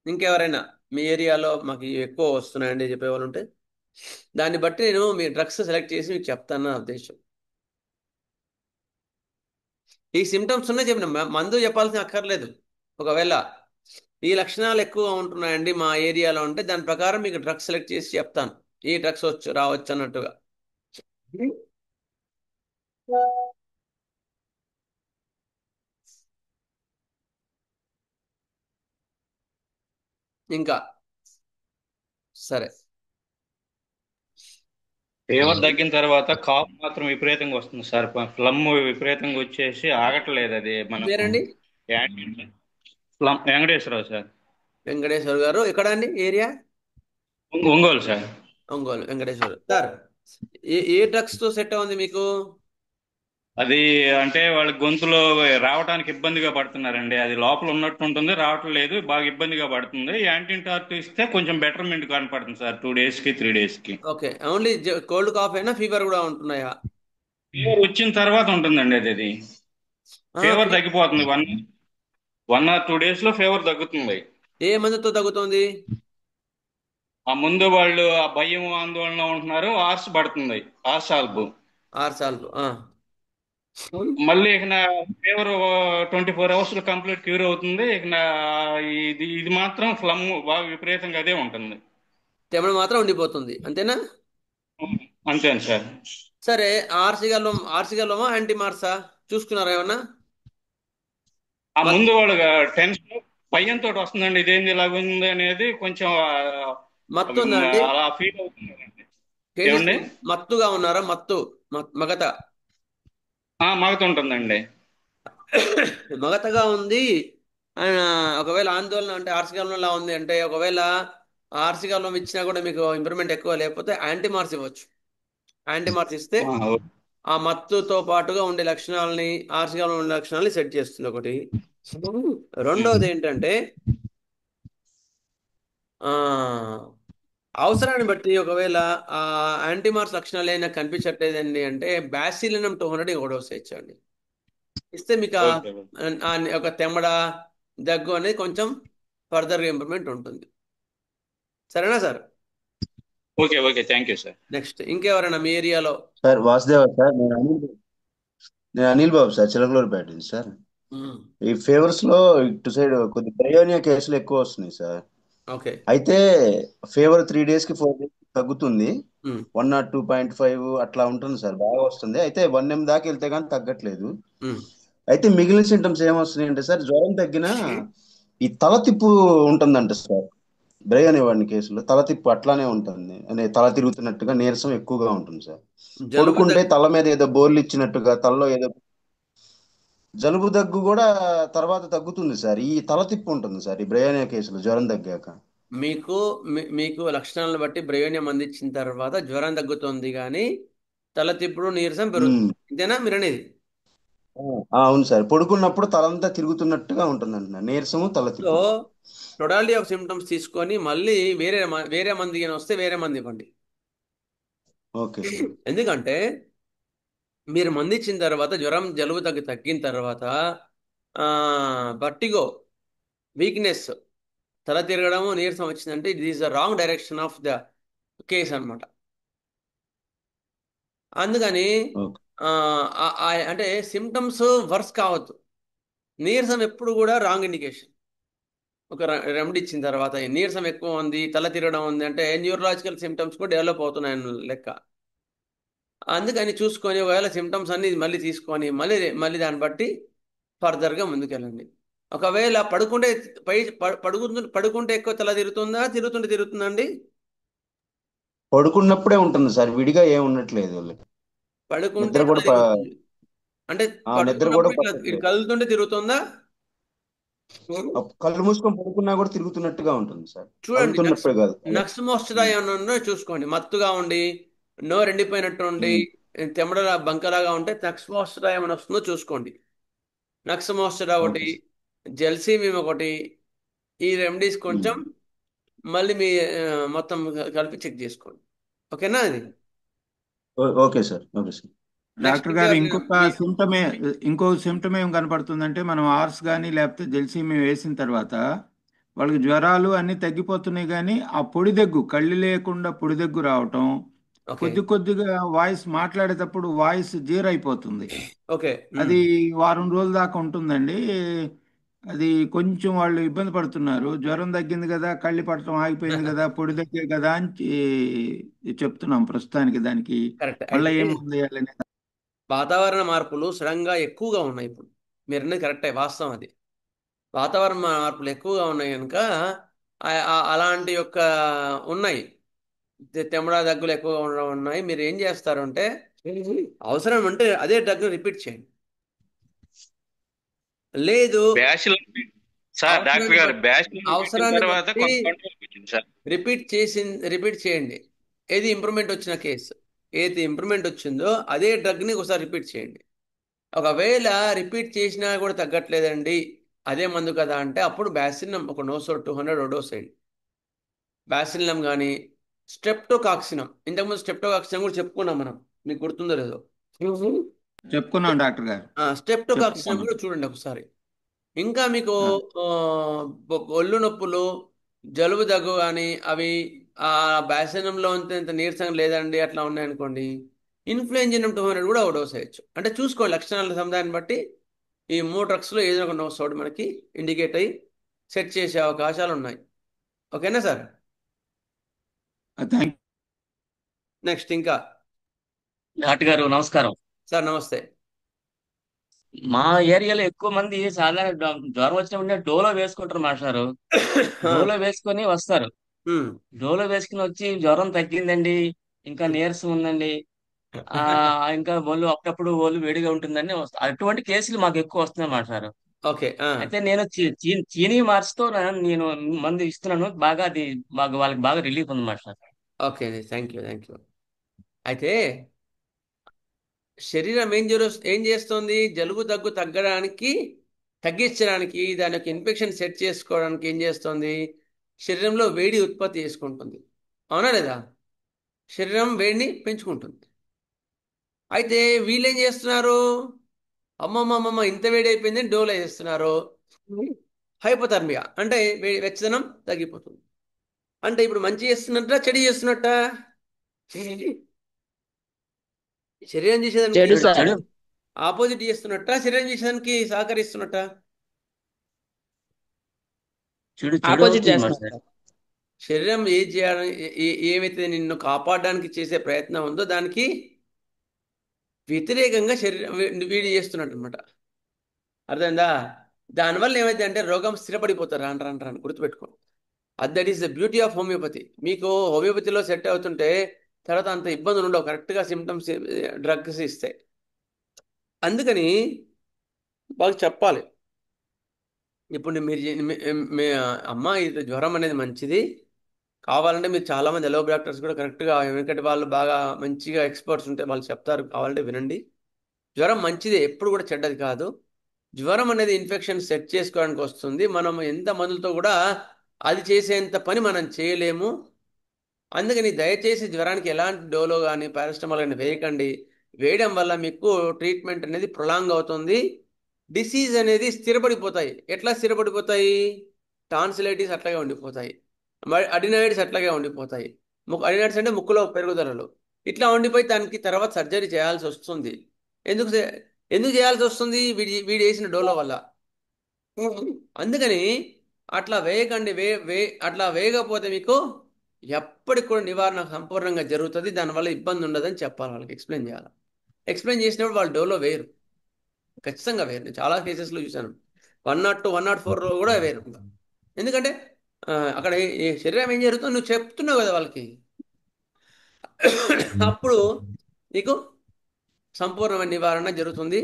ఇంకెవరైనా మీ ఏరియాలో మాకు ఇవి ఎక్కువ వస్తున్నాయండి చెప్పేవాళ్ళు ఉంటే దాన్ని బట్టి నేను మీ డ్రగ్స్ సెలెక్ట్ చేసి మీకు చెప్తాను నా ఉద్దేశం. ఈ సిమ్టమ్స్ ఉన్నాయి చెప్పిన మందు చెప్పాల్సిన అక్కర్లేదు. ఒకవేళ ఈ లక్షణాలు ఎక్కువగా ఉంటున్నాయండి మా ఏరియాలో ఉంటే దాని ప్రకారం మీకు డ్రగ్స్ సెలెక్ట్ చేసి చెప్తాను, ఈ డ్రగ్స్ రావచ్చు అన్నట్టుగా. ఇంకా సరే. ఫీవర్ తగ్గిన తర్వాత కాఫ్ మాత్రం విపరీతంగా వస్తుంది సార్. ఫ్లమ్ విపరీతంగా వచ్చేసి ఆగట్లేదు. అది మనం పేరండి? ఫ్లమ్ వెంకటేశ్వరరావు సార్. వెంకటేశ్వర్ గారు ఎక్కడ అండి area? Ongole sir. Ongole Venkateswar sir. ఏ డ్రగ్స్ తో సెట్ అవుంది మీకు? అది అంటే వాళ్ళ గొంతులో రావడానికి ఇబ్బందిగా పడుతున్నారండి. అది లోపల ఉన్నట్టు ఉంటుంది, రావటం లేదు, బాగా ఇబ్బందిగా పడుతుంది. యాంటీటార్ట్ ఇస్తే కొంచెం బెటర్మెంట్ కనపడుతుంది సార్ 2 days కి 3 days కి. ఓకే. ఓన్లీ కోల్డ్ కాఫ్ అయినా ఫీవర్ కూడా ఉంటున్నాయా? ఫీవర్ వచ్చిన తర్వాత ఉంటుందండి అది ఫీవర్ తగ్గిపోతుంది. 1 or 2 days లో ఫీవర్ తగ్గుతుంది. ఏ మందుతో తగ్గుతుంది? ఆ ముందు వాళ్ళు ఆ భయం ఆందోళన ఉంటున్నారు, ఆర్స్ పడుతుంది, ఆర్సాల్బు. ఆర్సాల్బు. మళ్ళీ ఇక ఫీవర్ 24 hours లో కంప్లీట్ క్యూర్ అవుతుంది. ఇక ఇది మాత్రం ఫ్లమ్ బాగా విపరీతంగా అదే ఉంటుంది. తెమడ మాత్రం ఉండిపోతుంది అంతేనా? అంతేను సార్. సరే. ఆర్సిగల్లోమా యాంటీ మార్సా చూసుకున్నారా ఏమన్నా? ఆ ముందు వాళ్ళు టెన్షన్ భయంతో వస్తుందండి, ఇదేంది ఇలాగుంది అనేది కొంచెం మత్తు ఉందా అండి? అలా ఫీల్ అవుతుందండి. ఏమండి? మత్తుగా ఉన్నారా? మగత మగతుంటుందండి. మగతగా ఉంది. ఒకవేళ ఆందోళన అంటే ఆర్సిగల్లంలా ఉంది అంటే, ఒకవేళ ఆర్సిగల్లం ఇచ్చినా కూడా మీకు ఇంప్రూవ్మెంట్ ఎక్కువ లేకపోతే యాంటీమార్స్ ఇవ్వచ్చు. యాంటీమార్స్ ఇస్తే ఆ మత్తుతో పాటుగా ఉండే లక్షణాలని, ఆర్సిగల్లం ఉండే లక్షణాలని సెట్ చేస్తుంది ఒకటి. రెండోది ఏంటంటే అవసరాన్ని బట్టి ఒకవేళ ఆ యాంటీమార్స్ లక్షణాలు అయినా కనిపించట్లేదండి అంటే బ్యాసిలినం 200 ఒక డోస్ ఇచ్చండి. ఇస్తే మీకు ఒక తెమ్మడ దగ్గు అనేది కొంచెం ఫర్దర్ ఇంప్రూవ్మెంట్ ఉంటుంది. సరేనా sir? Okay okay, thank you sir. Next ఇంకెవరైనా మీ ఏరియాలో? సార్ వాసుదేవ సార్, నేను అనిల్ బాబు సార్, చిలకలూరుపేట నుంచి సార్. ఈ ఫేవర్స్ లో ఇటు సైడ్ కొద్ది ప్రయోజన కేసులు ఎక్కువ వస్తున్నాయి సార్. ఓకే. అయితే ఫీవర్ 3 days కి 4 days తగ్గుతుంది, 1 or 2.5 అట్లా ఉంటుంది సార్, బాగా వస్తుంది. అయితే 1M దాకా వెళ్తే కానీ తగ్గట్లేదు. అయితే మిగిలిన సింటమ్స్ ఏమొస్తున్నాయి అంటే సార్, జ్వరం తగ్గినా ఈ తల తిప్పు ఉంటుందంట సార్. బ్రెయిన్ అనేవాడిని కేసులో తల తిప్పు అట్లానే ఉంటుంది, అనే తల తిరుగుతున్నట్టుగా నీరసం ఎక్కువగా ఉంటుంది సార్. పడుకుంటే తల మీద ఏదో బోర్లు ఇచ్చినట్టుగా, తలలో ఏదో జలుబు దగ్గు కూడా తర్వాత తగ్గుతుంది సార్. ఈ తల తిప్పు ఉంటుంది సార్ ఈ బ్రెయిన్ కేసులో జ్వరం తగ్గాక. మీకు లక్షణాలను బట్టి బ్రెయోనియం అందించిన తర్వాత జ్వరం తగ్గుతుంది, కానీ తల తిప్పుడు నీరసం పెరుగుతుంది. ఇదేనా మీరు అనేది? అవును సార్, పడుకున్నప్పుడు తలంతా తిరుగుతున్నట్టుగా ఉంటుంది అంటున్నా, నీరసము తల సో తిప్పుడు. టొటాలిటీ ఆఫ్ సిమ్టమ్స్ తీసుకొని మళ్ళీ వేరే మంది కానీ వస్తే వేరే మంది ఇవ్వండి. Okay sir. ఎందుకంటే మీరు మంది ఇచ్చిన తర్వాత జ్వరం జలుబు తగ్గిన తర్వాత బట్టిగో వీక్నెస్ తల తిరగడము నీరసం వచ్చిందంటే it is the wrong direction of the case అనమాట. అందుకని ఓకే. అంటే సిమ్టమ్స్ వర్స్ కావద్దు. నీరసం ఎప్పుడు కూడా రాంగ్ ఇండికేషన్. ఒక రెమెడీ ఇచ్చిన తర్వాత నీరసం ఎక్కువ ఉంది, తల తిరగడం ఉంది అంటే న్యూరలాజికల్ సిమ్టమ్స్ కూడా డెవలప్ అవుతున్నాయని లెక్క. అందుకని చూసుకొని ఒకవేళ సిమ్టమ్స్ అన్ని మళ్ళీ తీసుకొని మళ్ళీ దాన్ని బట్టి ఫర్దర్గా ముందుకెళ్ళండి. ఒకవేళ పడుకుంటే పడుకుంటే ఎక్కువ తల తిరుగుతుందండి? పడుకున్నప్పుడే ఉంటుంది సార్, విడిగా ఏం ఉండట్లేదు వాళ్ళకి. పడుకుంటే నిద్ర తల కూడా తిరుగుతుంది. అంటే నిద్ర కూడా పడుకున్నప్పుడు ఇట్లా పట్టట్లేదు. కదులుతుంటే తిరుగుతుందా? కళ్ళు మూసుకొని పడుకున్నా కూడా తిరుగుతున్నట్టుగా ఉంటుంది సార్, చూడండి, కదులుతున్నప్పుడే కాదు. నక్స్ మోస్టరా ఏమన్నా ఉందో చూసుకోండి. మత్తుగా ఉండి నోరు ఎండిపోయినట్టు ఉండి తెమ్మడలా బంకలాగా ఉంటే నక్స్ మోస్టరా ఏమైనా వస్తుందో చూసుకోండి. నక్స్ మోస్టరా ఒకటి, ఓకే జెల్సీమిమ్ ఒకటి, ఈ రెమెడీస్ కొంచెం మళ్ళీ మీ మొత్తం కలిపి చెక్ చేసుకోండి. ఓకేనా? అది okay sir. Okay sir. Next doctor గారు ఇంకో సిమ్టమ్ ఏం కనపడుతుందంటే, మనం ఆర్స్ కానీ లేకపోతే జెల్సీమియం వేసిన తర్వాత వాళ్ళకి జ్వరాలు అన్నీ తగ్గిపోతున్నాయి, కానీ ఆ పొడి దగ్గు, కళ్ళు లేకుండా పొడి దగ్గు రావటం, ఓకే కొద్దిగా వాయిస్ మాట్లాడేటప్పుడు వాయిస్ జీరో అయిపోతుంది. ఓకే అది వారం రోజుల దాకా ఉంటుందండి. అది కొంచెం వాళ్ళు ఇబ్బంది పడుతున్నారు. జ్వరం తగ్గింది కదా, కళ్ళు పడటం ఆగిపోయింది కదా, పొడి దగ్గే కదా అని చెప్తున్నాం ప్రస్తుతానికి. దానికి కరెక్ట్. మళ్ళీ అయితే ఏం మందు వేయాలని. వాతావరణ మార్పులు సడన్గా ఎక్కువగా ఉన్నాయి ఇప్పుడు. మీరు అన్నది కరెక్టే, వాస్తవం అది. వాతావరణ మార్పులు ఎక్కువగా ఉన్నాయి కనుక అలాంటి యొక్క ఉన్నాయి. తెమ్మడా దగ్గులు ఎక్కువగా ఉండడం ఉన్నాయి. మీరు ఏం చేస్తారు అంటే అవసరం అంటే అదే దగ్గు రిపీట్ చేయండి. లేదు బ్యాచ్లర్ సార్, డాక్టర్ అవసరాన్ని గారు బట్టి బ్యాచ్లర్ పెట్టిన అవసరాన్ని తర్వాత బట్టి కొంత కంట్రోల్కి వచ్చింది సార్. రిపీట్ చేయండి. ఏది ఇంప్రూవ్మెంట్ వచ్చిన కేసు, ఏది ఇంప్రూవ్మెంట్ వచ్చిందో అదే డ్రగ్ని ఒకసారి రిపీట్ చేయండి. ఒకవేళ రిపీట్ చేసినా కూడా తగ్గట్లేదండి, అదే మందు కదా అంటే అప్పుడు బ్యాసిలినం ఒక డోస్ 200 డోస్ వేయండి. బ్యాసిలినం కానీ స్ట్రెప్టోకాక్సినం, ఇంతకుముందు స్ట్రెప్టోకాక్సినం కూడా చెప్పుకున్నాం మనం, మీకు గుర్తుందో లేదో. చెప్పుకున్నాం డాక్టర్ గారు, స్ట్రెప్టోకాక్సినం చెప్పుకున్నాం. కూడా చూడండి ఒకసారి. ఇంకా మీకు ఆ, ఒళ్ళు నొప్పులు, జలుబు దగ్గు కానీ అవి ఆ బ్యాసినంలో ఇంత నీరసం లేదండి అట్లా ఉన్నాయనుకోండి, ఇన్ఫ్లుయెంజనం 200 కూడా ఒక డోస్ వేయచ్చు. అంటే చూసుకోండి లక్షణాల సముదాయాన్ని బట్టి ఈ 3 డ్రగ్స్లో ఏదో ఒక డోస్ ఒకటి మనకి ఇండికేట్ అయ్యి సెట్ చేసే అవకాశాలు ఉన్నాయి. ఓకేనా సార్? థ్యాంక్ నెక్స్ట్ ఇంకా డాక్టర్ గారు నమస్కారం. సార్ నమస్తే. మా ఏరియాలో ఎక్కువ మంది సాధారణ జ్వరం వచ్చినప్పుడు డోలో వేసుకుంటారు మాస్టారు. డోలో వేసుకొని వస్తారు. డోలో వేసుకుని వచ్చి జ్వరం తగ్గిందండి, ఇంకా నీరసం ఉందండి, ఆ ఇంకా ఒళ్ళు అప్పుడప్పుడు ఒళ్ళు వేడిగా ఉంటుందండి అటువంటి కేసులు మాకు ఎక్కువ వస్తున్నాయి మాస్టారు. ఓకే అయితే నేను చీనీ మార్చుతో నేను మందు ఇస్తున్నాను, బాగా అది వాళ్ళకి బాగా రిలీఫ్ ఉంది మాస్టర్. Okay thank you. అయితే శరీరం ఏం చేస్తుంది? జలుబు దగ్గు తగ్గించడానికి దాని యొక్క ఇన్ఫెక్షన్ సెట్ చేసుకోవడానికి ఏం చేస్తుంది? శరీరంలో వేడి ఉత్పత్తి చేసుకుంటుంది. అవునా లేదా? శరీరం వేడిని పెంచుకుంటుంది. అయితే వీళ్ళేం చేస్తున్నారు? అమ్మమ్మమ్మ ఇంత వేడి అయిపోయిందని డోలో చేస్తున్నారు. హైపోథర్మియా అంటే వెచ్చదనం తగ్గిపోతుంది. అంటే ఇప్పుడు మంచి చేస్తున్నట్ట చెడు చేస్తున్నట్ట? శరీరం చేసేదానికి చెడు సార్. చెడు ఆపోజిట్ చేస్తున్నట్ట, శరీరం చేసేదానికి సహకరిస్తున్నట్ట? చెడు చెడు ఆపోజిట్ అవుతుంది చేస్తున్నారు మాస్టర్. సార్. శరీరం ఏది చేయాలని ఏమైతే నిన్ను కాపాడడానికి చేసే ప్రయత్నం ఉందో దానికి వ్యతిరేకంగా శరీరం వీడి చేస్తున్నట్టు అనమాట. అర్థమైందా? దానివల్ల ఏమైతే అంటే రోగం స్థిరపడిపోతారు రాను గుర్తుపెట్టుకోండి. That is the beauty of homeopathy. మీకు హోమియోపతిలో సెట్ అవుతుంటే తర్వాత అంత ఇబ్బందులు ఉండవు, కరెక్ట్గా సిమ్టమ్స్ డ్రగ్స్ ఇస్తాయి. అందుకని బాగా చెప్పాలి. ఇప్పుడు మీరు అమ్మ ఇది జ్వరం అనేది మంచిది కావాలంటే మీరు చాలా మంది ఎలో డాక్టర్స్ కూడా కరెక్ట్గా వెనకటి వాళ్ళు బాగా మంచిగా ఎక్స్పర్ట్స్ ఉంటే వాళ్ళు చెప్తారు, కావాలంటే వినండి. జ్వరం మంచిదే, ఎప్పుడు కూడా చెడ్డది కాదు. జ్వరం అనేది ఇన్ఫెక్షన్ సెట్ చేసుకోవడానికి వస్తుంది. మనం ఎంత మందులతో కూడా అది చేసేంత పని మనం చేయలేము. అందుకని దయచేసి జ్వరానికి ఎలాంటి డోలో కానీ పారాసిటమాల్ కానీ వేయకండి. వేయడం వల్ల మీకు ట్రీట్మెంట్ అనేది ప్రొలాంగ్ అవుతుంది. డిసీజ్ అనేది స్థిరపడిపోతాయి. ఎట్లా స్థిరపడిపోతాయి? టాన్సిలైటిస్ అట్లాగే ఉండిపోతాయి, అడినాయిడ్స్ అట్లాగే ఉండిపోతాయి. అడినాయిడ్స్ అంటే ముక్కులో పెరుగుదలలు ఇట్లా ఉండిపోయి దానికి తర్వాత సర్జరీ చేయాల్సి వస్తుంది. ఎందుకు ఎందుకు చేయాల్సి వస్తుంది? వీడి వేసిన డోలో వల్ల. అందుకని అట్లా వేయకండి. అట్లా వేయకపోతే మీకు ఎప్పటికి కూడా నివారణ సంపూర్ణంగా జరుగుతుంది. దానివల్ల ఇబ్బంది ఉండదని చెప్పాలి, వాళ్ళకి ఎక్స్ప్లెయిన్ చేయాలి. ఎక్స్ప్లెయిన్ చేసినప్పుడు వాళ్ళు డోలో వేయరు, ఖచ్చితంగా వేరు. నేను చాలా కేసెస్లో చూశాను. 102, 104 కూడా వేరు. ఎందుకంటే అక్కడ శరీరం ఏం జరుగుతుందో నువ్వు చెప్తున్నావు కదా వాళ్ళకి, అప్పుడు నీకు సంపూర్ణమైన నివారణ జరుగుతుంది,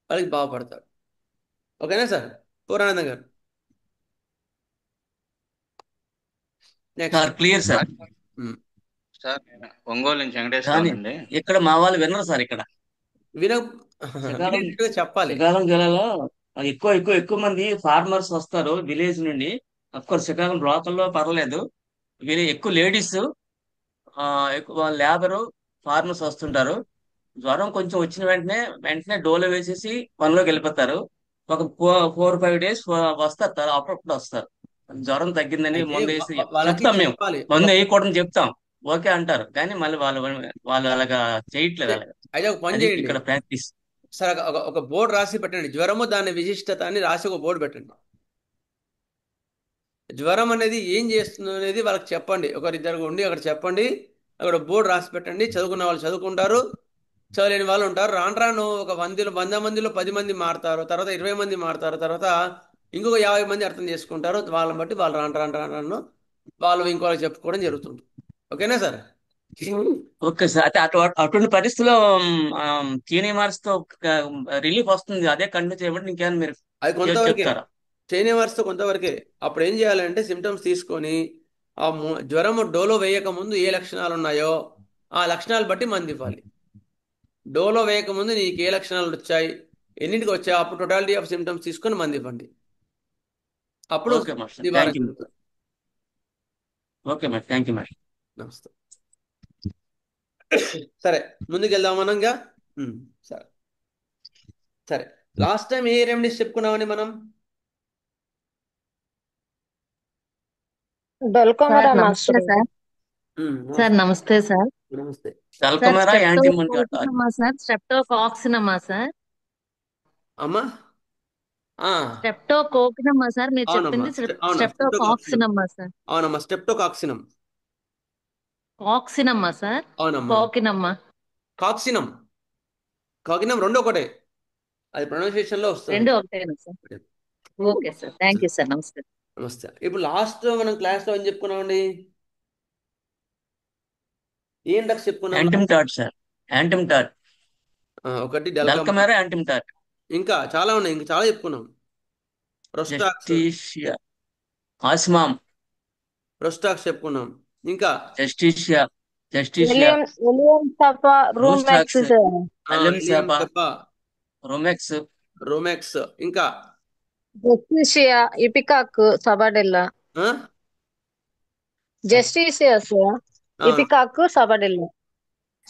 వాళ్ళకి బాగుపడతారు. ఓకేనా సార్? పూర్ణానందం గారు సార్ క్లియర్ సార్. సార్ నేను ఒంగోలు నుంచి వెంకటేశ్వర అండి. ఇక్కడ మా వాళ్ళు వినరు సార్. ఇక్కడ చెప్పాలి. శ్రీకాకుళం జిల్లాలో ఎక్కువ మంది ఫార్మర్స్ వస్తారు విలేజ్ నుండి. అఫ్కోర్స్ శ్రీకాకుళం లోకల్లో పర్వాలేదు, ఎక్కువ లేడీస్, ఎక్కువ లేబరు, ఫార్మర్స్ వస్తుంటారు. జ్వరం కొంచెం వచ్చిన వెంటనే డోలో వేసేసి పనిలోకి వెళ్ళిపోతారు. ఒక 4-5 days వస్తారు, అప్పుడప్పుడు వస్తారు. జ్వరం తగ్గిందని మందు వేసి చెప్తాం, మేము మందు వేయకూడదని చెప్తాం, ఓకే అంటారు. కానీ మళ్ళీ వాళ్ళు అలాగా చేయట్లేదు. అయితే ఒక పని అది చేయండి ఇక్కడ ప్రాక్టీస్. సార్, ఒక బోర్డు రాసి పెట్టండి, జ్వరము దాని విశిష్టత అని రాసి ఒక బోర్డు పెట్టండి. జ్వరం అనేది ఏం చేస్తుంది అనేది వాళ్ళకి చెప్పండి, ఒకరిద్దరు ఉండి అక్కడ చెప్పండి. అక్కడ బోర్డు రాసి పెట్టండి. చదువుకున్న వాళ్ళు చదువుకుంటారు, చదవలేని వాళ్ళు ఉంటారు. రాను రాను ఒక 100 మందిలో 10 మంది మారుతారు, తర్వాత 20 మంది మారుతారు, తర్వాత ఇంకొక 50 మంది అర్థం చేసుకుంటారు. వాళ్ళని బట్టి వాళ్ళు రాను వాళ్ళు ఇంకోళ్ళకి చెప్పుకోవడం జరుగుతుంది. ఓకేనా సార్? Okay sir. అయితే అటువంటి పరిస్థితుల్లో చీనీ తో రిలీఫ్ వస్తుంది, అదే కంటిన్యూ చేయబట్టి ఇంకేమైనా మీరు అది కొంతవరకే, చెప్తారా? చైనీవర్స్తో కొంతవరకే. అప్పుడు ఏం చేయాలంటే సిమ్టమ్స్ తీసుకొని ఆ జ్వరం డోలో వేయక ముందు ఏ లక్షణాలు ఉన్నాయో ఆ లక్షణాలు బట్టి మంది ఇవ్వాలి. డోలో వేయకముందు నీకు ఏ లక్షణాలు వచ్చాయి, ఎన్నింటికి వచ్చాయి, అప్పుడు టోటాలిటీ ఆఫ్ సిమ్టమ్స్ తీసుకొని మంది ఇవ్వండి. అప్పుడు ఓకే మాస్టర్, నివారణ థ్యాంక్ యూ. జరుగుతుంది. Okay master, thank you master. నమస్తే. సరే, ముందుకు వెళ్దాం మనంగా. సరే సరే, లాస్ట్ టైం ఏ రెమెడీస్ చెప్పుకున్నామని మనం? డొల్కోమరా సార్ నమస్తే మాస్టర్. సార్. సార్ నమస్తే సార్. నమస్తే. సార్ స్ట్రెప్టోకోకినమా సార్, స్ట్రెప్టోకాక్సినమా సార్? అమ్మా స్ట్రెప్టోకోకినమా సార్ మీరు అవునమ్మా, చెప్పింది? అవునా, స్ట్రెప్టోకాక్సినమా సార్? అవునమ్మా, స్టెప్టోకాక్సినం. కాక్సినమ్మా సార్? అవునమ్మా, కోకినమ్మా? కాక్సినం, కాకినం రెండు ఒకటే, అది ప్రొనౌన్సియేషన్ లో వస్తుంది. రెండు ఒకటేనా sir? Okay sir, thank you sir. నమస్తే. నమస్తే. ఇప్పుడు లాస్ట్ మనం క్లాస్ లో ఏం చెప్పుకున్నామండి? ఏం డ్రగ్స్ చెప్పుకున్నాం? యాంటిమ్టాట్ సార్, యాంటిమ్టాట్, ఒకటి డల్కమెరా, యాంటిమ్టాట్, ఇంకా చాలా ఉన్నాయి, ఇంకా చాలా చెప్పుకున్నాం. జస్టిషియా, ఆస్మామ్, ప్రొస్టాక్స్ చెప్పుకున్నాం. ఇంకా జస్టిషియా, ఎలియం సపా రూమెక్స్ సార్. రొమెక్స్, రోమెక్స్, ఇంకా జస్టిషియా, ఇపికాక్, సబాడెల్లా. జస్టిషియా సార్, ఇపికాక్, సబాడెల్లా.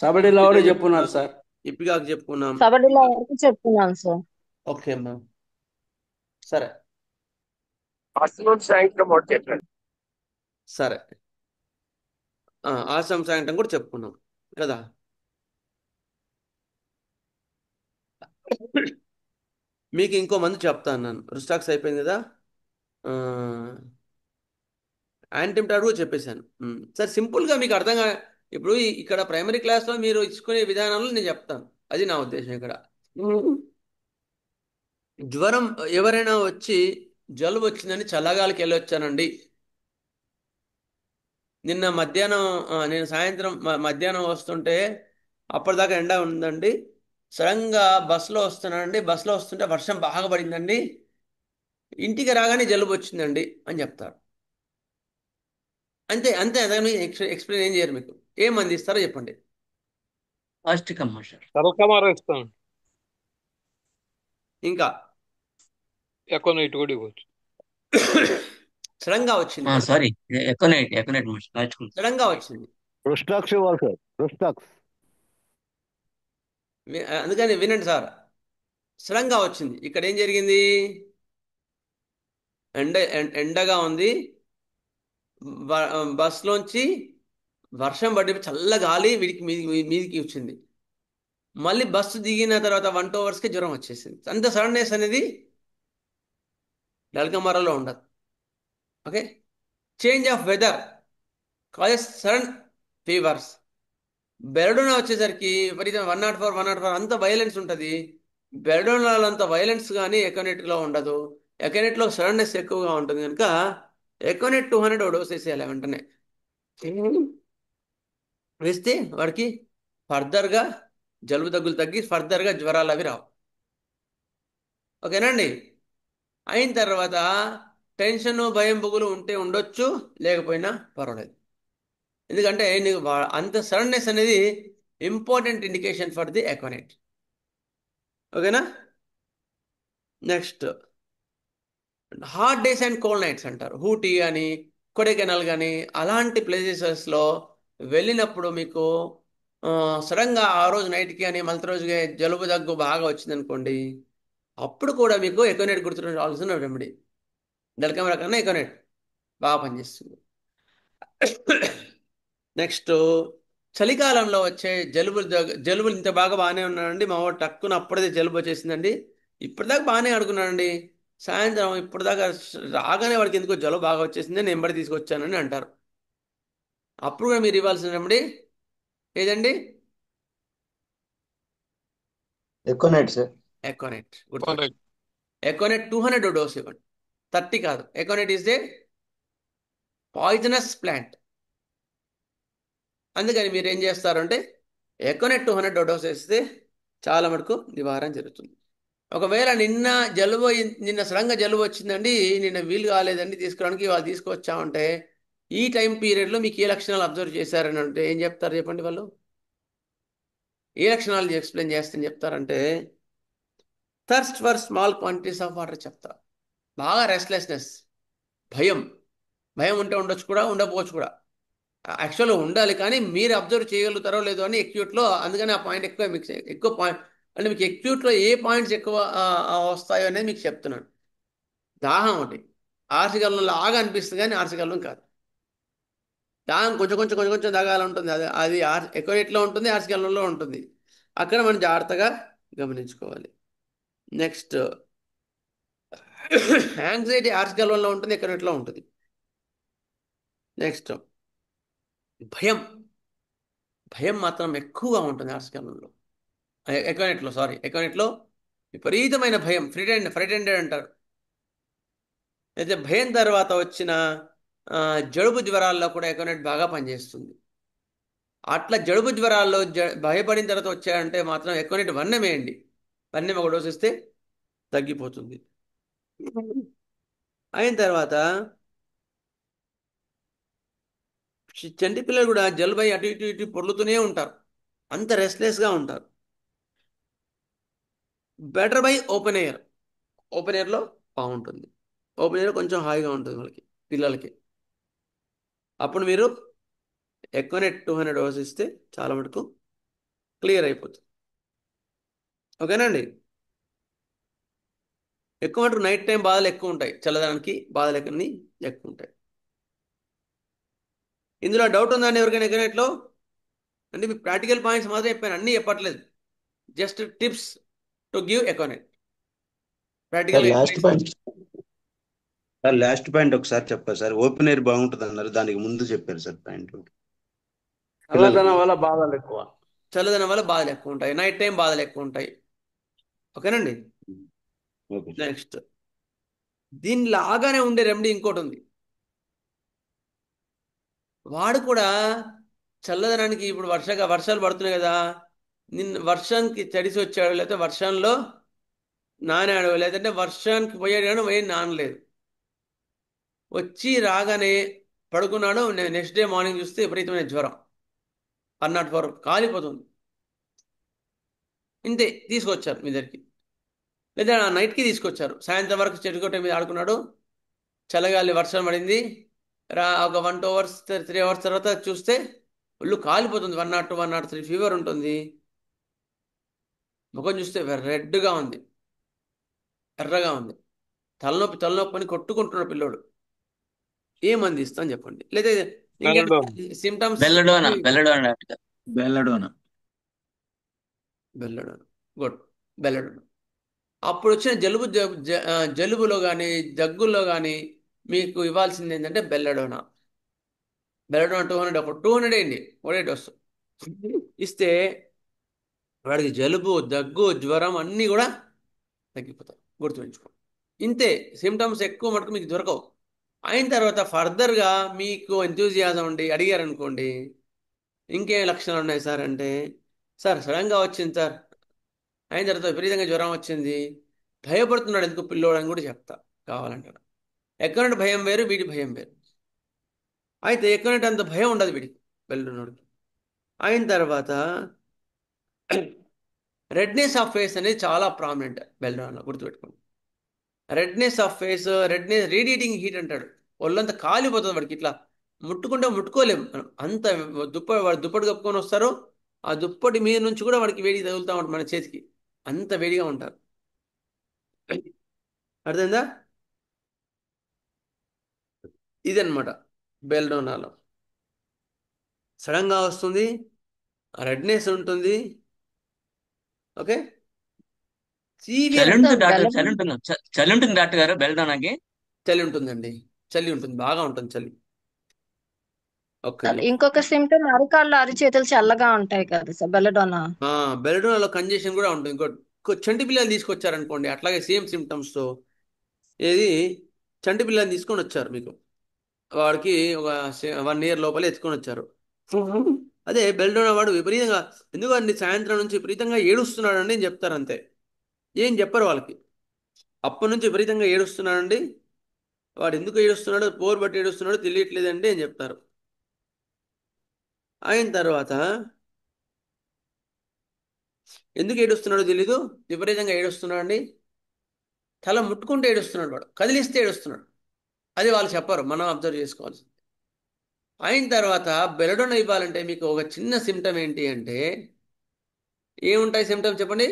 సబడిలా కూడా చెప్పుకున్నారు సార్, ఇపికాక్ చెప్పుకున్నాం, సబాడెల్లా వరకు చెప్తున్నాను సార్. ఓకే అమ్మా, సరే సరే. ఆశ్రమ సాయంత్రం కూడా చెప్పుకున్నాం కదా. మీకు ఇంకో మంది చెప్తాను నేను. రుస్టాక్స్ అయిపోయింది కదా, యాంటిమ్టాట్ కూడా చెప్పేశాను. సార్ సింపుల్గా మీకు అర్థంగా, ఇప్పుడు ఇక్కడ ప్రైమరీ క్లాస్లో మీరు ఇచ్చుకునే విధానంలో నేను చెప్తాను, అది నా ఉద్దేశం. ఇక్కడ జ్వరం ఎవరైనా వచ్చి జలుబు వచ్చిందని చల్లగాలికి వెళ్ళొచ్చానండి, నిన్న మధ్యాహ్నం, నేను సాయంత్రం మధ్యాహ్నం వస్తుంటే అప్పటిదాకా ఎండ ఉందండి, సడన్గా బస్సులో వస్తున్నానండి, బస్సులో వస్తుంటే వర్షం బాగా పడిందండి, ఇంటికి రాగానే జలుబు వచ్చిందండి అని చెప్తాడు. అంతే అంతే అదే ఎక్స్ప్లెయిన్ ఏం చేయరు మీకు. ఏం మంది ఇస్తారో చెప్పండి. పౌష్టికం మాస్టర్. తలకమార ఇస్తాం. ఇంకా ఎకోనైట్ కూడా ఇవ్వచ్చు. సడన్ గా వచ్చింది కదా, సారీ, ఎకోనైట్ మాస్టర్ నేర్చుకుంటాం. సడన్ గా వచ్చింది. రుస్టాక్స్ ఇవ్వాలి సార్, రుస్టాక్స్. అందుకని వినండి సార్, సడన్ గా వచ్చింది. ఇక్కడ ఏం జరిగింది? ఎండగా ఉంది, బస్లోంచి వర్షం పడి చల్ల గాలి వీడికి మీదికి వచ్చింది. మళ్ళీ బస్సు దిగిన తర్వాత 1-2 అవర్స్కి జ్వరం వచ్చేసింది. అంత సడన్నెస్ అనేది డల్కమరలో ఉండదు. Okay, change of weather causes sudden fevers. Belladonna వచ్చేసరికి విపరీతం 104 అంత వైలెన్స్ ఉంటుంది. బెరడోనాలో అంత వైలెన్స్ కానీ ఎకోనెట్లో ఉండదు. ఎకోనెట్లో సడన్నెస్ ఎక్కువగా ఉంటుంది కనుక ఎకోనెట్ 200 డోస్ వేసేయాలి వెంటనే. వేస్తే వాడికి ఫర్దర్గా జలుబు దగ్గులు తగ్గి ఫర్దర్గా జ్వరాలు అవి రావు. ఓకేనండి. అయిన తర్వాత టెన్షన్ భయం బుగులు ఉంటే ఉండొచ్చు, లేకపోయినా పర్వాలేదు. ఎందుకంటే నీకు అంత సడన్నెస్ అనేది ఇంపార్టెంట్ ఇండికేషన్ ఫర్ ది ఎకోనెట్. ఓకేనా. Next hot days and cold nights అంటారు. ఊటీ కానీ కొడైకెనాల్ కానీ అలాంటి ప్లేసెస్లో వెళ్ళినప్పుడు మీకు సడన్గా ఆ రోజు నైట్కి కానీ మళ్ళీ రోజుకి జలుబు దగ్గు బాగా వచ్చిందనుకోండి, అప్పుడు కూడా మీకు ఎకోనెట్ గుర్తుండాల్సిన రెమెడీ. డల్కమరా కన్నా ఎకోనెట్ బాగా పనిచేస్తుంది. నెక్స్ట్ చలికాలంలో వచ్చే జలుబులు ఇంత బాగానే ఉన్నానండి, మా వాడు టక్కున అప్పుడే జలుబు వచ్చేసిందండి, ఇప్పటిదాకా బాగానే ఆడుకున్నానండి, సాయంత్రం ఇప్పటిదాకా రాగానే వాడికి ఎందుకో జలుబు బాగా వచ్చేసింది, నేను ఎంబడి తీసుకొచ్చానని అంటారు. అప్పుడు కూడా మీరు ఇవ్వాల్సిన రెమెడీ ఏదండి? Aconite sir. Aconite. Aconite 200 dose ఇవ్వండి, 30 కాదు. Aconite is a poisonous plant. అందుకని మీరు ఏం చేస్తారంటే ఎకోనెట్ 200 డోస్ వేస్తే చాలా మటుకు నివారణ జరుగుతుంది. ఒకవేళ నిన్న సడన్గా జలుబు వచ్చిందండి, నిన్న వీలు కాలేదండి తీసుకురావడానికి, వాళ్ళు తీసుకొచ్చామంటే ఈ టైం పీరియడ్లో మీకు ఏ లక్షణాలు అబ్జర్వ్ చేశారని అంటే ఏం చెప్తారు చెప్పండి? వాళ్ళు ఏ లక్షణాలు ఎక్స్ప్లెయిన్ చేస్తని చెప్తారంటే thirst for small quantities of water చెప్తారు. బాగా రెస్ట్లెస్నెస్, భయం ఉంటే ఉండొచ్చు కూడా, ఉండకపోవచ్చు కూడా. యాక్చువల్గా ఉండాలి, కానీ మీరు అబ్జర్వ్ చేయగలుగుతారో లేదో అని ఎక్యూట్లో. అందుకని ఆ పాయింట్ ఎక్కువ పాయింట్ అంటే మీకు ఎక్యూట్లో ఏ పాయింట్స్ ఎక్కువ వస్తాయో అనేది మీకు చెప్తున్నాను. దాహం ఒకటి, ఆర్సిగల్లంలో ఆగా అనిపిస్తుంది కానీ ఆర్సిగల్లం కాదు. దాహం కొంచెం తాగాలంటుంది, అది ఎకోనెట్లో ఉంటుంది, ఆర్సిగల్లంలో ఉంటుంది. అక్కడ మనం జాగ్రత్తగా గమనించుకోవాలి. నెక్స్ట్ యాంగ్జైటీ ఆర్సిగల్లంలో ఉంటుంది, ఎకోనెట్లో ఉంటుంది. నెక్స్ట్ భయం మాత్రం ఎక్కువగా ఉంటుంది ఆర్సిగల్లంలో. ఎకోనెట్లో విపరీతమైన భయం, ఫ్రైటెండెడ్ అంటారు. అయితే భయం తర్వాత వచ్చిన జలుబు జ్వరాల్లో కూడా ఎకోనెట్ బాగా పనిచేస్తుంది. అట్లా జలుబు జ్వరాల్లో భయపడిన తర్వాత వచ్చాయంటే మాత్రం ఎకోనెట్ 1 వేయండి. 1 ఒక డోసు ఇస్తే తగ్గిపోతుంది. అయిన తర్వాత చంటి పిల్లలు కూడా జలుబై అటు ఇటు పొర్లుతూనే ఉంటారు, అంత రెస్ట్లెస్గా ఉంటారు. బెటర్ బై ఓపెన్ ఎయిర్లో బాగుంటుంది. ఓపెన్ ఎయిర్ కొంచెం హాయిగా ఉంటుంది వాళ్ళకి, పిల్లలకి. అప్పుడు మీరు ఎకోనెట్ 200 డోస్ ఇస్తే చాలా మటుకు క్లియర్ అయిపోతుంది. ఓకేనండి. ఎక్కువ మటుకు నైట్ టైం బాధలు ఎక్కువ ఉంటాయి, చల్లదనానికి బాధలు ఎక్కువ ఉంటాయి. ఇందులో డౌట్ ఉందండి ఎవరికైనా ఎకోనెట్లో? అంటే మీ ప్రాక్టికల్ పాయింట్స్ మాత్రం చెప్పాను, అన్నీ చెప్పట్లేదు, just tips to give aconite. Practical last point ఒకసారి చెప్పారు సార్. ఓపెన్ ఎయిర్ బాగుంటుంది అన్నారు, దానికి ముందు చెప్పారు సార్ పాయింట్. చల్లదనం వల్ల బాధలు ఎక్కువ ఉంటాయి, నైట్ టైం బాధలు ఎక్కువ ఉంటాయి. ఓకేనండి. నెక్స్ట్ దీని లాగానే ఉండే రెమెడీ ఇంకోటి ఉంది. వాడు కూడా చల్లదనానికి, ఇప్పుడు వర్షాలు పడుతున్నాయి కదా, నిన్న వర్షానికి తడిసి వచ్చాడు, లేకపోతే వర్షంలో నానాడు, లేదంటే వర్షానికి పోయాడు కానీ నానలేదు, వచ్చి రాగానే పడుకున్నాడు. నెక్స్ట్ డే మార్నింగ్ చూస్తే విపరీతమైన జ్వరం, 104 కాలిపోతుంది. ఇంతే, తీసుకొచ్చారు మీ దగ్గరికి, లేదా నైట్కి తీసుకొచ్చారు. సాయంత్రం వరకు చెట్టుకోట మీద ఆడుకున్నాడు, చల్లగాలి, వర్షం పడింది. ఒక 1-2 అవర్స్ 3 అవర్స్ తర్వాత చూస్తే ఒళ్ళు కాలిపోతుంది. 102, 103 ఫీవర్ ఉంటుంది. ముఖం చూస్తే రెడ్గా ఉంది, ఎర్రగా ఉంది. తలనొప్పి అని కొట్టుకుంటున్నాడు పిల్లోడు. ఏ మంది ఇస్తాను చెప్పండి, లేదా ఇంకా మెలడోన్. Symptoms. Belladonna belladonna doctor. Belladonna. Belladonna, good, belladonna. అప్పుడు వచ్చిన జలుబులో కానీ దగ్గుల్లో కానీ మీకు ఇవ్వాల్సింది ఏంటంటే బెల్లడోనా. బెల్లడోనా 200, 200 అండి, ఒకటే డోసు ఇస్తే వాడికి జలుబు, దగ్గు, జ్వరం అన్నీ కూడా తగ్గిపోతాయి. గుర్తుంచుకో, ఇంతే. సిమ్టమ్స్ ఎక్కువ మటుకు మీకు దొరకవు. అయిన తర్వాత ఫర్దర్గా మీకు ఎంతూజియాజం ఉండి అడిగారనుకోండి, ఇంకేం లక్షణాలు ఉన్నాయి సార్ అంటే, సార్ సడన్గా వచ్చింది సార్, అయిన తర్వాత విపరీతంగా జ్వరం వచ్చింది, భయపడుతున్నాడు ఎందుకు పిల్లోడు అని కూడా చెప్తా కావాలంటాడు. ఎక్కడంటే భయం వేరు, వీడి భయం వేరు. అయితే ఎక్కడంటే అంత భయం ఉండదు వీడికి, బెల్లడోనాడికి. అయిన తర్వాత రెడ్నెస్ ఆఫ్ ఫేస్ అనేది చాలా ప్రామినెంట్ బెల్లడోనాలో, గుర్తుపెట్టుకోండి. Redness of face, redness, radiating heat అంటాడు. ఒళ్ళంతా కాలిపోతుంది వాడికి, ఇట్లా ముట్టుకుంటే ముట్టుకోలేము మనం. అంత వాడు దుప్పటి కప్పుకొని వస్తారు, ఆ దుప్పటి మీద నుంచి కూడా వాడికి వేడి తగులుతూ ఉంటుంది మన చేతికి, అంత వేడిగా ఉంటారు. అర్థమైందా? ఇదన్నమాట బెల్డోనాలో. సడన్గా వస్తుంది, రెడ్నెస్ ఉంటుంది. ఓకే, చలి సీవియర్. ఉంటుంది డాక్టర్, బెల్లడోనా చలి ఉంటుంది డాక్టర్ గారు బెల్లడోనాకి. చలి ఉంటుందండి, చలి ఉంటుంది, బాగా ఉంటుంది చలి. ఓకే, ఇంకొక సిమ్టమ్ అరికాళ్ళు అరిచేతులు చల్లగా ఉంటాయి కదా సార్ బెల్లడోనా. బెల్డోనాలో కంజెషన్ కూడా ఉంటుంది. చంటి పిల్లలు తీసుకొచ్చారనుకోండి, అట్లాగే సేమ్ సిమ్టమ్స్తో, ఏది చంటి పిల్లల్ని తీసుకొని వచ్చారు మీకు, వాడికి ఒక 1 ఇయర్ లోపలే ఎత్తుకొని వచ్చారు. అదే బెల్డోనా వాడు విపరీతంగా ఎందుకండి సాయంత్రం నుంచి విపరీతంగా ఏడుస్తున్నాడండి అని చెప్తారు, అంతే, ఏం చెప్పరు వాళ్ళకి. అప్పటి నుంచి విపరీతంగా ఏడుస్తున్నాడండి, వాడు ఎందుకు ఏడుస్తున్నాడు, పోరు బట్టి ఏడుస్తున్నాడు తెలియట్లేదండి అని చెప్తారు. అయిన తర్వాత ఎందుకు ఏడుస్తున్నాడో తెలీదు, విపరీతంగా ఏడుస్తున్నాడు అండి, తల ముట్టుకుంటే ఏడుస్తున్నాడు, వాడు కదిలిస్తే ఏడుస్తున్నాడు. అది వాళ్ళు చెప్పరు, మనం అబ్జర్వ్ చేసుకోవాల్సి. అయిన తర్వాత బెలడోనా ఇవ్వాలంటే మీకు ఒక చిన్న సిమ్టమ్ ఏంటి అంటే, ఏముంటాయి సిమ్టమ్స్ చెప్పండి,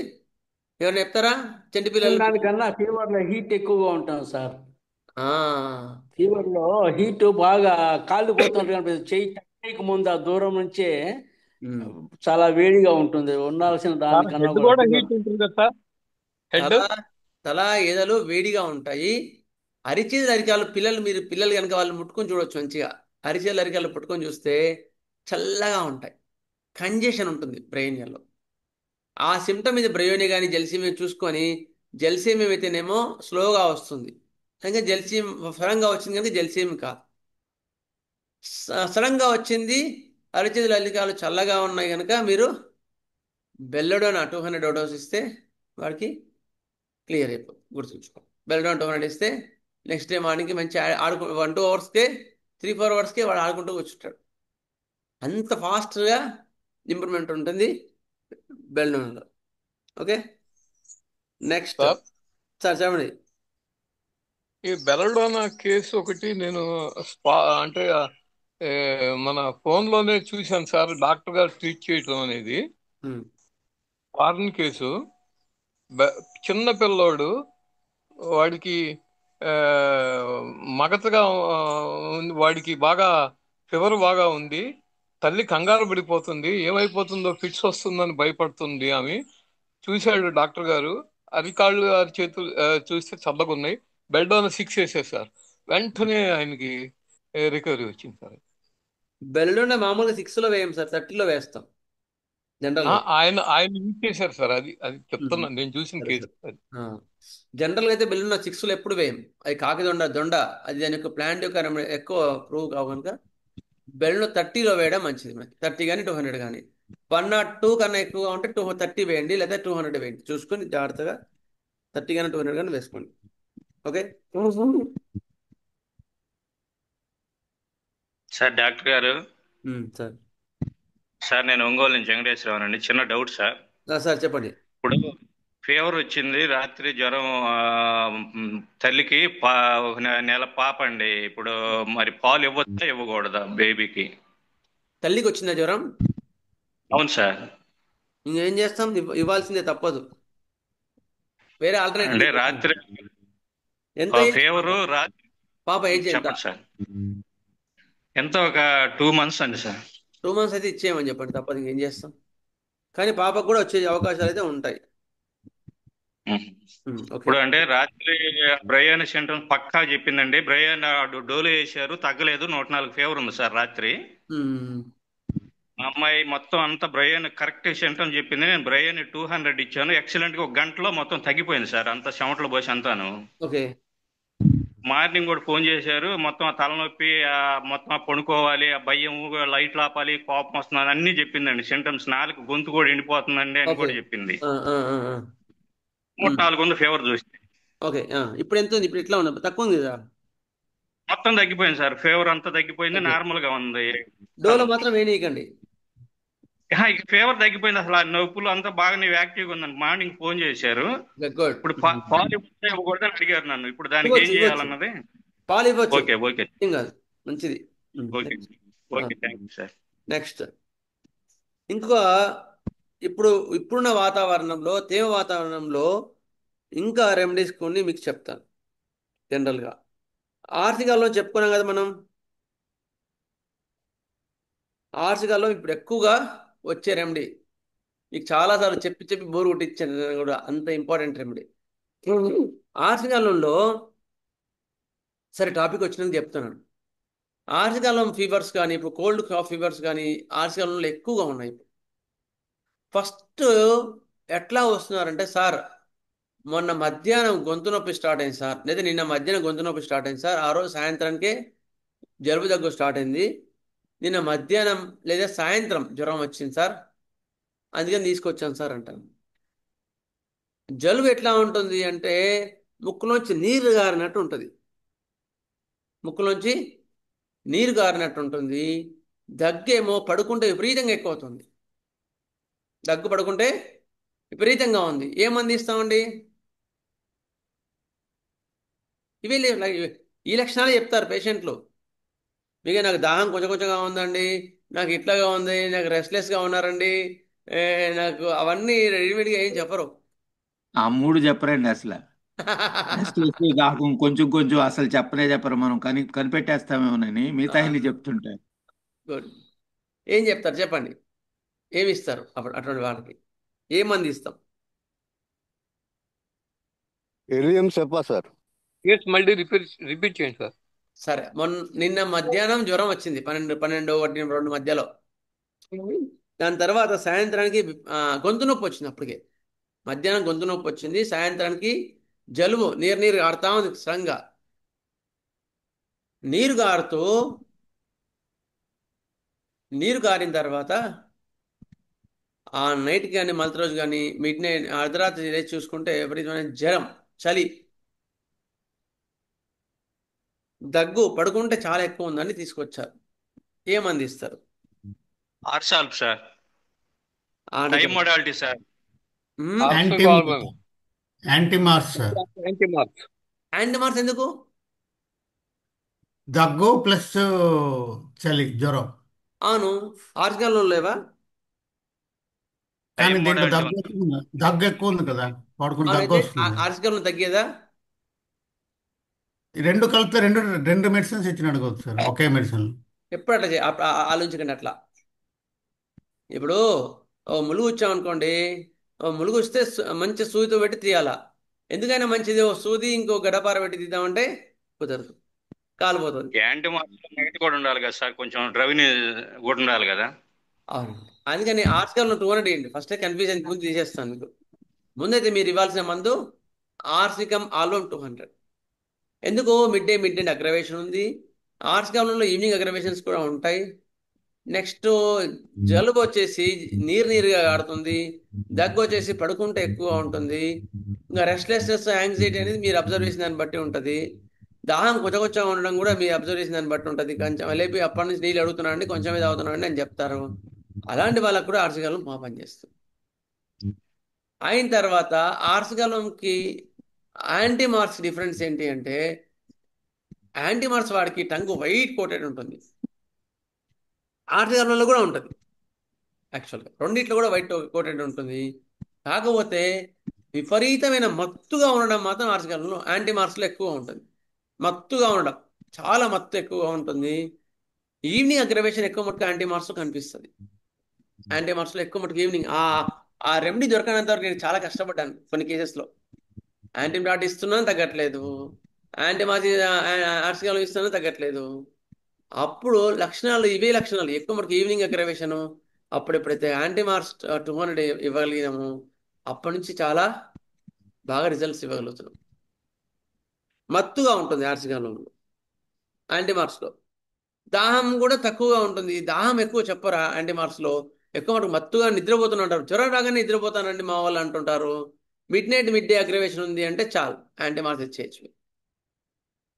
ఎవరైనా చెప్తారా? చంటి పిల్లలు. దానికన్నా ఫీవర్లో హీట్ ఎక్కువగా ఉంటుంది సార్. ఆ, ఫీవర్లో హీట్ బాగా కాలిపోతుంటే కనిపిస్తుంది. చెయ్యి తగ్గక ముందు ఆ దూరం నుంచే చాలా వేడిగా ఉంటుంది. ఉండాల్సిన దానికన్నా హెడ్ కూడా కూడా ఫీవర్. హీట్ ఉంటుంది కదా సార్, హెడ్. తల ఎదలు వేడిగా ఉంటాయి. అరిచేతులు అరికాలు మీరు పిల్లలు కనుక వాళ్ళు ముట్టుకొని చూడొచ్చు మంచిగా. అరిచేతులు అరికాలు పుట్టుకొని చూస్తే చల్లగా ఉంటాయి, కంజెషన్ ఉంటుంది బ్రెయిన్లో. ఆ సిమ్టమ్ మీద బ్రెయిన్ కానీ జెల్సీమియా చూసుకొని, జెల్సీమియా అయితేనేమో స్లోగా వస్తుంది, కనుక జెల్సీమ్ సడన్గా వచ్చింది కనుక జెల్సీమ్ కాదు. సడన్గా వచ్చింది, అరిచేతులు అరికాలు చల్లగా ఉన్నాయి కనుక మీరు బెల్లడోనా 200 డోస్ ఇస్తే వాడికి క్లియర్ అయిపోతుంది. గుర్తుంచుకో, బెల్డోన్ 200 ఇస్తే నెక్స్ట్ డే మార్నింగ్కి మంచి 1-2 అవర్స్కే 3-4 అవర్స్కే వాడు ఆడుకుంటూ కూర్చుంటాడు. అంత ఫాస్ట్గా ఇంప్రూవ్మెంట్ ఉంటుంది బెల్డోన్లో. ఓకే, నెక్స్ట్ సార్, సార్ చెప్పండి. ఈ బెలడోనా కేసు ఒకటి నేను అంటే మన ఫోన్ లోనే చూశాను సార్, డాక్టర్ గారు ట్రీట్ చేయటం అనేది. ఫారెన్ కేసు, చిన్న పిల్లోడు, వాడికి ఆ, మగతగా వాడికి బాగా ఫీవర్ బాగా ఉంది, తల్లి కంగారు పడిపోతుంది, ఏమైపోతుందో ఫిట్స్ వస్తుందని భయపడుతుంది ఆమె. చూశాడు డాక్టర్ గారు, అరికాళ్ళు అరిచేతులు చూస్తే చల్లగున్నాయి, బెల్డోనా 6 వేసేసారు సార్. వెంటనే ఆయనకి రికవరీ వచ్చింది సార్. బెల్డోనా మామూలుగా 6లో వేయం సార్, 30లో వేస్తాం జనరల్గా. ఆయన ఆయన యూజ్ చేశారు సార్, అది అది చెప్తున్నాను, నేను చూసిన కేసు అది. జనరల్గా అయితే బెల్లున్న 6లో ఎప్పుడు వేయం, అది కాకి దొండ అది దాని యొక్క ప్లాంట్ యొక్క ఎక్కువ ప్రూవ్ కావు కనుక బెల్లును 30లో వేయడం మంచిది మనకి. 30 కానీ 200 కానీ, 102 కన్నా ఎక్కువగా ఉంటే 230 వేయండి, లేదా 200 వేయండి, చూసుకొని జాగ్రత్తగా 30 కానీ 200 కానీ వేసుకోండి. ఓకే, సార్ డాక్టర్ గారు, సార్ సార్ నేను ఒంగోలు నుంచి వెంకటేశ్వరరావు అండి. చిన్న డౌట్ సార్. సార్ చెప్పండి. ఇప్పుడు ఫీవర్ వచ్చింది, రాత్రి జ్వరం, తల్లికి ఒక నెల పాప అండి. ఇప్పుడు మరి పాలు ఇవ్వచ్చా ఇవ్వకూడదా బేబీకి? తల్లికి వచ్చిందా జ్వరం? అవును సార్. ఇంకేం చేస్తాం, ఇవ్వాల్సిందే, తప్పదు. వేరే అంటే ఆల్టర్నేటివ్. రాత్రి ఎంత ఫీవర్ రాత్రి. పాప ఏజ్ ఎంత? చెప్పండి సార్. ఎంత ఒక 2 months అండి సార్. 2 months అయితే ఇచ్చేయమని చెప్పండి, తప్పదు. ఇంకేం చేస్తాం. కానీ పాపకు కూడా వచ్చే అవకాశాలు అయితే ఉంటాయి. ఇప్పుడు అంటే రాత్రి బ్రయాన్ సింటమ్స్ పక్కా చెప్పిందండి. బ్రయాన్ డోలో వేశారు, తగ్గలేదు. 104 ఫీవర్ ఉంది సార్ రాత్రి. మా అమ్మాయి మొత్తం అంతా బ్రయాన్ కరెక్ట్ సింటమ్ చెప్పింది. నేను బ్రయాన్ 200 ఇచ్చాను. ఎక్సలెంట్ గా 1 గంటలో మొత్తం తగ్గిపోయింది సార్. అంతా చెమటలు పోసి అంతాను. ఓకే. మార్నింగ్ కూడా ఫోన్ చేశారు. మొత్తం ఆ తలనొప్పి, మొత్తం పడుకోవాలి, ఆ భయం, లైట్లు ఆపాలి, కోపం వస్తుంది, అన్ని చెప్పిందండి. సింటమ్స్ 4 గొంతు కూడా ఎండిపోతుందండి అని కూడా చెప్పింది. 104 ఉంది ఫీవర్ చూస్తే. ఓకే. ఇప్పుడు ఎంత ఉంది? ఇప్పుడు ఎట్లా ఉంది? తక్కువ ఉంది కదా? మొత్తం తగ్గిపోయింది సార్. ఫీవర్ అంతా తగ్గిపోయింది, నార్మల్ గా ఉంది. డోలో మాత్రం వేయనీయకండి. ఫీవర్ తగ్గిపోయింది. అసలు ఆ నొప్పులు అంతా బాగా నీవు యాక్టివ్ గా ఉందని మార్నింగ్ ఫోన్ చేశారు. ఇప్పుడు పాలు ఇవ్వకూడదు అని అడిగారు నన్ను. ఇప్పుడు దానికి ఏం చేయాలన్నది. పాలు ఇవ్వచ్చు. ఓకే ఓకే, ఏం కాదు, మంచిది. Okay okay, thank you sir. Next ఇంకో, ఇప్పుడున్న వాతావరణంలో, తేమ వాతావరణంలో ఇంకా రెమెడీస్ కొన్ని మీకు చెప్తాను. జనరల్గా ఆర్టికల్లో చెప్పుకున్నాం కదా మనం. ఆర్టికల్లో ఇప్పుడు ఎక్కువగా వచ్చే రెమెడీ మీకు చాలాసార్లు చెప్పి చెప్పి బోరు కొట్టించాను కూడా, అంత ఇంపార్టెంట్ రెమెడీ ఆర్టికల్లో. సరే, టాపిక్ వచ్చినందుకు చెప్తున్నాను. ఆర్టికలం ఫీవర్స్ కానీ, ఇప్పుడు కోల్డ్ కాఫ్ ఫీవర్స్ కానీ ఆర్టికల్లో ఎక్కువగా ఉన్నాయి. ఫస్ట్ ఎట్లా వస్తున్నారంటే, సార్ మొన్న మధ్యాహ్నం గొంతు నొప్పి స్టార్ట్ అయింది సార్, లేదా నిన్న మధ్యాహ్నం గొంతు నొప్పి స్టార్ట్ అయింది సార్, ఆ రోజు సాయంత్రానికే జలుబు దగ్గు స్టార్ట్ అయింది, నిన్న మధ్యాహ్నం లేదా సాయంత్రం జ్వరం వచ్చింది సార్, అందుకని తీసుకొచ్చాను సార్ అంటాను. జలుబు ఎట్లా ఉంటుంది అంటే, ముక్కులోంచి నీరు గారినట్టు ఉంటుంది. ముక్కులోంచి నీరు గారినట్టు ఉంటుంది. దగ్గేమో పడుకుంటే విపరీతంగా ఎక్కువ అవుతుంది. దగ్గు పడుకుంటే విపరీతంగా ఉంది. ఏమంది ఇస్తామండి? ఇవి ఈ లక్షణాలు చెప్తారు పేషెంట్లు. మీకు నాకు దాహం కొంచెం కొంచెంగా ఉందండి, నాకు ఇట్లాగా ఉంది, నాకు రెస్ట్లెస్గా ఉన్నారండి, నాకు అవన్నీ రెడీమేడ్గా ఏం చెప్పరు. ఆ 3 చెప్పరండి అసలు. దాహం కొంచెం కొంచెం అసలు చెప్పరు. మనం కనిపెట్టేస్తామేమోనని మిగతా అన్ని చెప్తుంటారు. గుడ్. ఏం చెప్తారు చెప్పండి? ఏమి ఇస్తారు అప్పుడు అటువంటి వాళ్ళకి? ఏ మంది ఇస్తాం? ఎలియం చెప్పా సార్. మళ్ళీ రిపీట్ చేయండి సార్. సరే, నిన్న మధ్యాహ్నం జ్వరం వచ్చింది 12, 1, 2 మధ్యలో. దాని తర్వాత సాయంత్రానికి గొంతు నొప్పి వచ్చింది. అప్పటికే మధ్యాహ్నం గొంతు నొప్పి వచ్చింది, సాయంత్రానికి జలుబు, నీరు కారుతా ఉంది. స్ట్రాంగ్గా నీరు కారిన తర్వాత ఆ నైట్ కానీ మళ్ళీ రోజు కానీ మిడ్ నైట్ అర్ధరాత్రి లేచి చూసుకుంటే విపరీతమైన జ్వరం, చలి, దగ్గు, పడుకుంటే చాలా ఎక్కువ ఉందని తీసుకొచ్చారు. ఏమంది ఇస్తారు? ఆర్సాల్ప్ సార్, టైం మోడాలిటీ సార్, యాంటీమార్స్ సార్. యాంటీమార్స్ ఎందుకు? దగ్గు ప్లస్ చలి, జ్వరం. అవును, ఆర్టికల్లో లేవా? కానీ దీంట్లో దగ్గు ఎక్కువ ఉంది కదా, పడుకుని దగ్గు వస్తుంది. ఆర్టికల్లో తగ్గేదా? రెండు కలిపితే రెండు మెడిసిన్స్ ఇచ్చిన అడగవచ్చు సార్, ఒకే మెడిసిన్. ఎప్పుడు అట్లా ఆలోచించకండి అట్లా. ఇప్పుడు ములుగు వచ్చామనుకోండి, ములుగు వస్తే మంచి సూదితో పెట్టి తీయాలా. ఎందుకైనా మంచిది సూది ఇంకో గడపార పెట్టి తీద్దామంటే కుదరదు, కాలిపోతుంది. యాంటీమార్స్ కూడా ఉండాలి కదా సార్, కొంచెం డ్రవిని కూడా ఉండాలి కదా. అవును, అందుకని ఆర్టికల్ 200 ఇవ్వండి. ఫస్టే కన్ఫ్యూజన్ ముందు తీసేస్తాను మీకు. ముందైతే మీరు ఇవ్వాల్సిన మందు ఆర్సికమ్ ఆల్బమ్ 200. ఎందుకు? మిడ్ డే అగ్రవేషన్ ఉంది. ఆర్సికంలో ఈవినింగ్ అగ్రవేషన్స్ కూడా ఉంటాయి. నెక్స్ట్ జలుబు వచ్చేసి నీరుగా ఆడుతుంది, దగ్గు వచ్చేసి పడుకుంటే ఎక్కువ ఉంటుంది. ఇంకా రెస్ట్లెస్నెస్, యాంగ్జైటీ అనేది మీరు అబ్జర్వ్ చేసిన దాన్ని బట్టి ఉంటుంది. దాహం కొంచెం ఉండడం కూడా మీ అబ్జర్వ్ చేసిన దాన్ని బట్టి ఉంటుంది. కొంచెం లేపి అప్పటి నుంచి నీళ్ళు అడుగుతున్నానండి, కొంచెమే తాగుతున్నానండి అని చెప్తారు. అలాంటి వాళ్ళకు కూడా ఆర్సగలం బాగా పనిచేస్తుంది. అయిన తర్వాత ఆర్సగలంకి యాంటీ మార్క్స్ డిఫరెన్స్ ఏంటి అంటే, యాంటీ మార్క్స్ వాడికి టంగ్ వైట్ కోటెడ్ ఉంటుంది, ఆర్సగలంలో కూడా ఉంటుంది. యాక్చువల్గా రెండిట్లో కూడా వైట్ కోటెడ్ ఉంటుంది. కాకపోతే విపరీతమైన మత్తుగా ఉండడం మాత్రం ఆర్సగలంలో యాంటీ మార్క్స్లో ఎక్కువ ఉంటుంది. మత్తుగా ఉండడం, చాలా మత్తు ఎక్కువగా ఉంటుంది. ఈవినింగ్ అగ్రవేషన్ ఎక్కువ మటుకు యాంటీ మార్క్స్లో కనిపిస్తుంది. యాంటీ మార్క్స్లో ఎక్కువ మటుకు ఈవినింగ్ ఆ రెమెడీ దొరకనంత వరకు నేను చాలా కష్టపడ్డాను కొన్ని కేసెస్లో. యాంటీబయాటిక్ ఇస్తున్నాను తగ్గట్లేదు, ఆర్సగలం ఇస్తున్నాను తగ్గట్లేదు. అప్పుడు లక్షణాలు ఇవే లక్షణాలు ఎక్కువ మటుకు ఈవినింగ్ అగ్రవేషను. అప్పుడు ఎప్పుడైతే యాంటీ మార్క్స్ 200 ఇవ్వగలిగినాము, అప్పటి నుంచి చాలా బాగా రిజల్ట్స్ ఇవ్వగలుగుతున్నాం. మత్తుగా ఉంటుంది ఆర్సగలంలో, యాంటీ మార్క్స్లో. దాహం కూడా తక్కువగా ఉంటుంది. దాహం ఎక్కువ చెప్పరా యాంటీ మార్క్స్లో, ఎక్కువ మటుకు మత్తుగా నిద్రపోతున్నారు. జ్వరం రాగానే నిద్రపోతానండి మా వాళ్ళు అంటుంటారు. మిడ్ డే అగ్రవేషన్ ఉంది అంటే చాలు యాంటీ మార్క్స్ ఇచ్చేయచ్చు.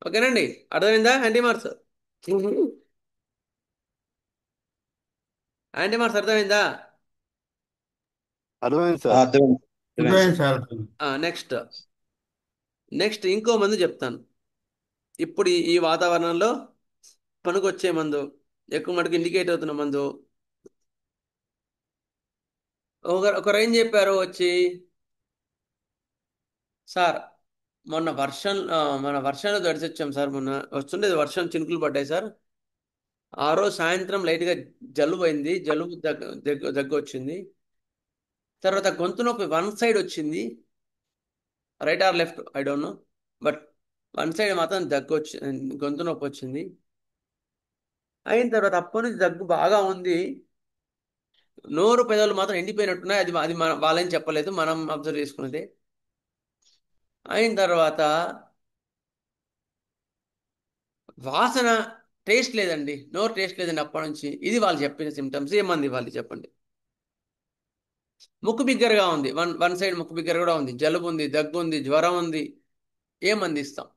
ఓకేనండి, అర్థమైందా? యాంటీ మార్క్స్ యాంటీ మార్క్స్ అర్థమైందా? అర్థమైంది సార్. అర్థమైంది సార్. నెక్స్ట్ ఇంకో మందు చెప్తాను. ఇప్పుడు ఈ వాతావరణంలో పనికొచ్చే మందు, ఎక్కువ మటుకు ఇండికేట్ అవుతున్న మందు. ఒకరు ఏం చెప్పారు వచ్చి, సార్ మొన్న మన వర్షంలో తడిచొచ్చాం సార్, మొన్న వస్తుండేది వర్షం, చినుకులు పడ్డాయి సార్. ఆ రోజు సాయంత్రం లైట్గా జలుబు అయింది, జలుబు దగ్గు వచ్చింది. తర్వాత గొంతు నొప్పి వన్ సైడ్ వచ్చింది, right are left I don't know, but one side మాత్రం గొంతు నొప్పి వచ్చింది. అయిన తర్వాత అప్పటి నుంచి దగ్గు బాగా ఉంది, నోరు పెదవులు మాత్రం ఎండిపోయినట్టున్నాయి. అది వాళ్ళేం చెప్పలేదు, మనం అబ్జర్వ్ చేసుకున్నదే. అయిన తర్వాత వాసన టేస్ట్ లేదండి, నోరు టేస్ట్ లేదండి అప్పటి నుంచి. ఇది వాళ్ళు చెప్పిన సిమ్టమ్స్. ఏమంది వాళ్ళు చెప్పండి. ముక్కు బిగ్గరగా ఉంది, వన్ సైడ్ ముక్కు బిగ్గర కూడా ఉంది, జలుబు ఉంది, దగ్గు ఉంది, జ్వరం ఉంది. ఏమంది ఇస్తాం?